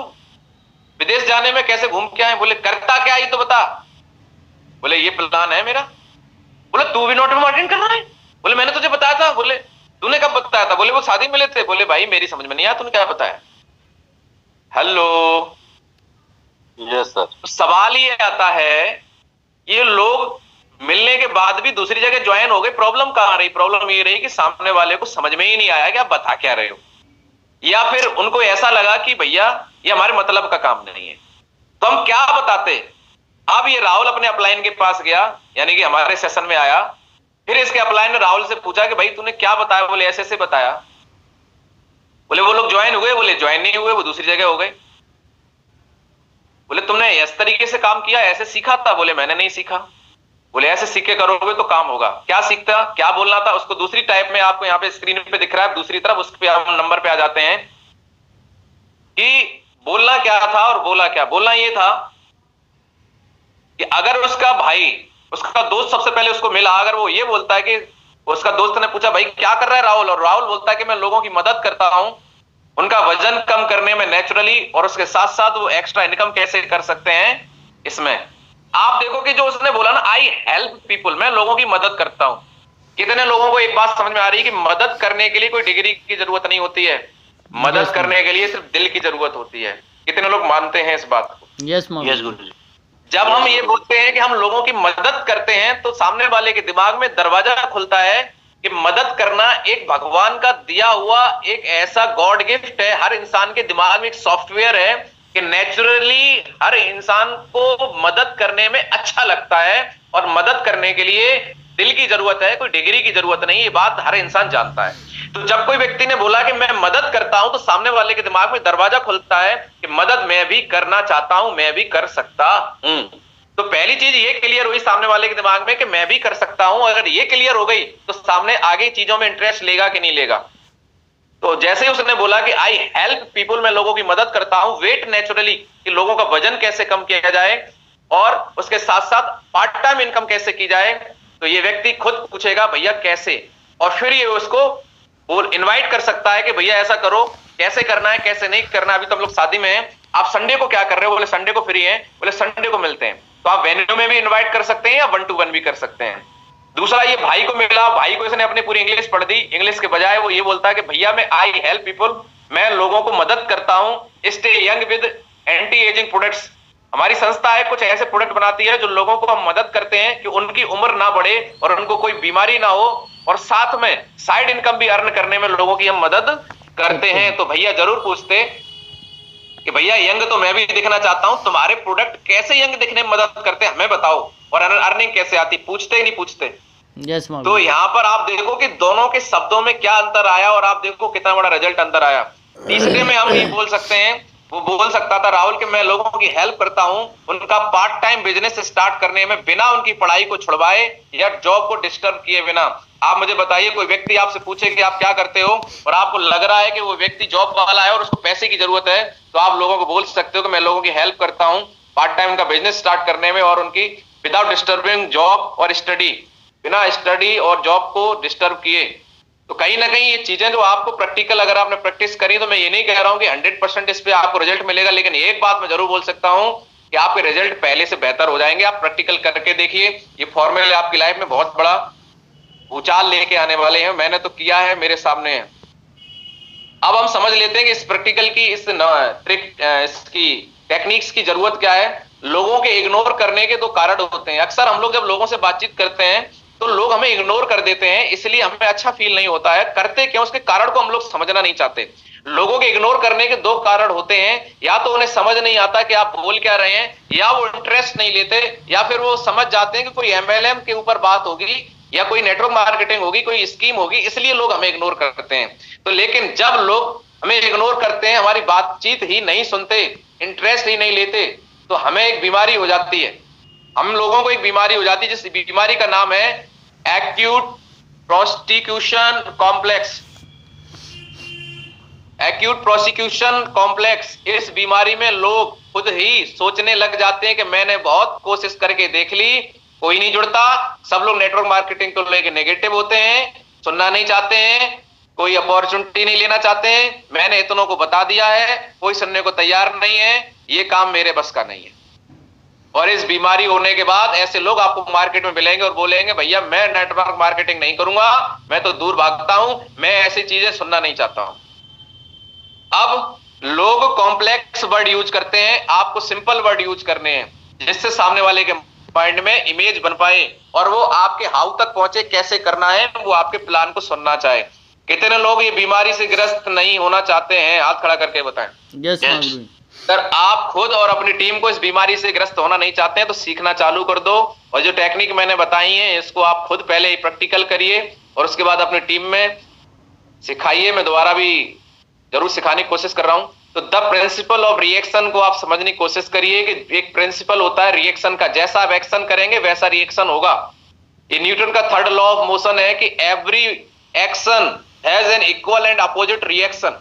विदेश जाने में, कैसे घूम के आए। बोले करता क्या ये तो बता। बोले ये प्लान है मेरा। बोले तू भी नेटवर्क मार्केटिंग कर रहा है? बोले मैंने तुझे बताया था। बोले तूने कब बताया था? बोले वो शादी मिले थे। बोले भाई मेरी समझ में नहीं आया तूने क्या बताया। Hello, yes sir. सवाल ये आता है ये लोग मिलने के बाद भी दूसरी जगह ज्वाइन हो गए, प्रॉब्लम कहां रही? प्रॉब्लम ये रही कि सामने वाले को समझ में ही नहीं आया कि आप बता क्या रहे हो, या फिर उनको ऐसा लगा कि भैया ये हमारे मतलब का काम नहीं है। तो हम क्या बताते? अब ये राहुल अपने अपलाइन के पास गया, यानी कि हमारे सेशन में आया, फिर इसके अपलाइन ने राहुल से पूछा कि भाई तूने क्या बताया? बोले ऐसे ऐसे बताया। बोले वो लोग ज्वाइन हुए? बोले ज्वाइन नहीं हुए, वो दूसरी जगह हो गए। बोले तुमने इस तरीके से काम किया, ऐसे सीखा था? बोले मैंने नहीं सीखा। बोले ऐसे सीख के करोगे तो काम होगा। क्या सीखता, क्या बोलना था उसको? दूसरी टाइप में आपको यहाँ पे स्क्रीन पे दिख रहा है, दूसरी तरफ उस पे हम नंबर पे आ जाते हैं कि बोलना क्या था और बोला क्या। बोलना ये था कि अगर उसका भाई, उसका दोस्त सबसे पहले उसको मिला, अगर वो ये बोलता है कि उसका दोस्त ने पूछा भाई क्या कर रहा है राहुल, और राहुल बोलता है कि मैं लोगों की मदद करता हूं उनका वजन कम करने में नेचुरली, और उसके साथ साथ वो एक्स्ट्रा इनकम कैसे कर सकते हैं इसमें। आप देखो कि जो उसने बोला ना, आई हेल्प पीपुल, मैं लोगों की मदद करता हूं, कितने लोगों को एक बात समझ में आ रही है कि मदद करने के लिए कोई डिग्री की जरूरत नहीं होती है, मदद करने के लिए सिर्फ दिल की जरूरत होती है। कितने लोग मानते हैं इस बात को? यस यस गुरुजी। जब हम ये बोलते हैं कि हम लोगों की मदद करते हैं तो सामने वाले के दिमाग में दरवाजा खुलता है कि मदद करना एक भगवान का दिया हुआ एक ऐसा गॉड गिफ्ट है। हर इंसान के दिमाग में एक सॉफ्टवेयर है कि नेचुरली हर इंसान को मदद करने में अच्छा लगता है, और मदद करने के लिए दिल की जरूरत है, कोई डिग्री की जरूरत नहीं। ये बात हर इंसान जानता है। तो जब कोई व्यक्ति ने बोला कि मैं मदद करता हूं तो सामने वाले के दिमाग में दरवाजा खुलता है कि मदद मैं भी करना चाहता हूं, मैं भी कर सकता हूं। तो पहली चीज ये क्लियर हुई सामने वाले के दिमाग में कि मैं भी कर सकता हूं। अगर ये क्लियर हो गई तो सामने आगे चीजों में इंटरेस्ट लेगा कि नहीं लेगा। तो जैसे ही उसने बोला कि आई हेल्प पीपुल, मैं लोगों की मदद करता हूं, वेट नेचुरली कि लोगों का वजन कैसे कम किया जाए और उसके साथ साथ पार्ट टाइम इनकम कैसे की जाए, तो ये व्यक्ति खुद पूछेगा भैया कैसे, और फिर ये उसको वो इनवाइट कर सकता है कि भैया ऐसा करो, कैसे करना है कैसे नहीं करना। अभी तो हम लोग शादी में हैं, आप संडे को क्या कर रहे हो, बोले संडे को फ्री है, बोले संडे को मिलते हैं। तो आप वेन्यू में भी इनवाइट कर सकते हैं या 1 to 1 भी कर सकते हैं। दूसरा, ये भाई को मिला, भाई को इसने अपनी पूरी इंग्लिश पढ़ दी, इंग्लिश के बजाय वो ये बोलता है कि भैया मैं आई हेल्प पीपल, मैं लोगों को मदद करता हूं, stay young with anti ageing products. हमारी संस्था है कुछ ऐसे प्रोडक्ट बनाती है जो लोगों को हम मदद करते हैं कि उनकी उम्र ना बढ़े और उनको कोई बीमारी ना हो, और साथ में साइड इनकम भी अर्न करने में लोगों की हम मदद करते हैं। तो भैया जरूर पूछते कि भैया यंग तो मैं भी दिखना चाहता हूं, तुम्हारे प्रोडक्ट कैसे यंग दिखने में मदद करते हैं हमें बताओ, और अर्निंग कैसे आती, पूछते ही नहीं पूछते। यस तो यहाँ पर आप देखो कि दोनों के शब्दों में क्या अंतर आया, और आप देखो कितना बड़ा रिजल्ट अंतर आया। तीसरे में हम ये बोल सकते हैं, वो बोल सकता था राहुल कि मैं लोगों की हेल्प करता हूं उनका पार्ट टाइम बिजनेस स्टार्ट करने में बिना उनकी पढ़ाई को छुड़वाए या जॉब को डिस्टर्ब किए बिना। आप मुझे बताइए, कोई व्यक्ति आपसे पूछे कि आप क्या करते हो और आपको लग रहा है कि वो व्यक्ति जॉब वाला है और उसको पैसे की जरूरत है, तो आप लोगों को बोल सकते हो कि मैं लोगों की हेल्प करता हूं पार्ट टाइम का बिजनेस स्टार्ट करने में और उनकी विदाउट डिस्टर्बिंग जॉब और स्टडी, बिना स्टडी और जॉब को डिस्टर्ब किए। तो कहीं ना कहीं ये चीजें जो आपको प्रैक्टिकल अगर आपने प्रैक्टिस करी, तो मैं ये नहीं कह रहा हूं कि 100% इस पे आपको रिजल्ट मिलेगा, लेकिन एक बात मैं जरूर बोल सकता हूं कि आपके रिजल्ट पहले से बेहतर हो जाएंगे। आप प्रैक्टिकल करके देखिए, ये फॉर्मूले आपकी लाइफ में बहुत बड़ा उछाल लेके आने वाले हैं। मैंने तो किया है, मेरे सामने है। अब हम समझ लेते हैं कि इस प्रैक्टिकल की इस इसकी टेक्निक्स की जरूरत क्या है। लोगों के इग्नोर करने के 2 कारण होते हैं। अक्सर हम लोग जब लोगों से बातचीत करते हैं तो लोग हमें इग्नोर कर देते हैं, इसलिए हमें अच्छा फील नहीं होता है। करते क्यों, उसके कारण को हम लोग समझना नहीं चाहते। लोगों के इग्नोर करने के 2 कारण होते हैं, या तो उन्हें समझ नहीं आता कि आप बोल क्या रहे हैं, या वो इंटरेस्ट नहीं लेते, या फिर वो समझ जाते हैं कि कोई MLM के ऊपर बात होगी या कोई नेटवर्क मार्केटिंग होगी, कोई स्कीम होगी, इसलिए लोग हमें इग्नोर करते हैं। तो लेकिन जब लोग हमें इग्नोर करते हैं, हमारी बातचीत ही नहीं सुनते, इंटरेस्ट ही नहीं लेते, तो हमें एक बीमारी हो जाती है। हम लोगों को एक बीमारी हो जाती है, जिस बीमारी का नाम है acute prosecution complex. Acute prosecution complex, इस बीमारी में लोग खुद ही सोचने लग जाते हैं कि मैंने बहुत कोशिश करके देख ली, कोई नहीं जुड़ता। सब लोग नेटवर्क मार्केटिंग को लेकर नेगेटिव होते हैं, सुनना नहीं चाहते हैं, कोई अपॉर्चुनिटी नहीं लेना चाहते हैं। मैंने इतनों को बता दिया है, कोई सुनने को तैयार नहीं है, ये काम मेरे बस का नहीं है। और इस बीमारी होने के बाद ऐसे लोग आपको मार्केट में मिलेंगे और बोलेंगे भैया मैं नेटवर्क मार्केटिंग नहीं करूंगा, मैं तो दूर भागता हूं, मैं ऐसी चीजें सुनना नहीं चाहता हूं। अब लोग कॉम्प्लेक्स वर्ड यूज करते हैं, आपको सिंपल वर्ड यूज करने हैं, जिससे सामने वाले के माइंड में इमेज बन पाए और वो आपके हाउ तक पहुंचे, कैसे करना है, वो आपके प्लान को सुनना चाहे। कितने लोग ये बीमारी से ग्रस्त नहीं होना चाहते हैं, हाथ खड़ा करके बताएं। यस सर, आप खुद और अपनी टीम को इस बीमारी से ग्रस्त होना नहीं चाहते हैं तो सीखना चालू कर दो, और जो टेक्निक मैंने बताई है इसको आप खुद पहले ही प्रैक्टिकल करिए और उसके बाद अपनी टीम में सिखाइए। मैं दोबारा भी जरूर सिखाने की कोशिश कर रहा हूं। तो द प्रिंसिपल ऑफ रिएक्शन को आप समझने की कोशिश करिए कि एक प्रिंसिपल होता है रिएक्शन का, जैसा आप एक्शन करेंगे वैसा रिएक्शन होगा। ये न्यूटन का 3rd लॉ ऑफ मोशन है कि every action has an equal and opposite reaction.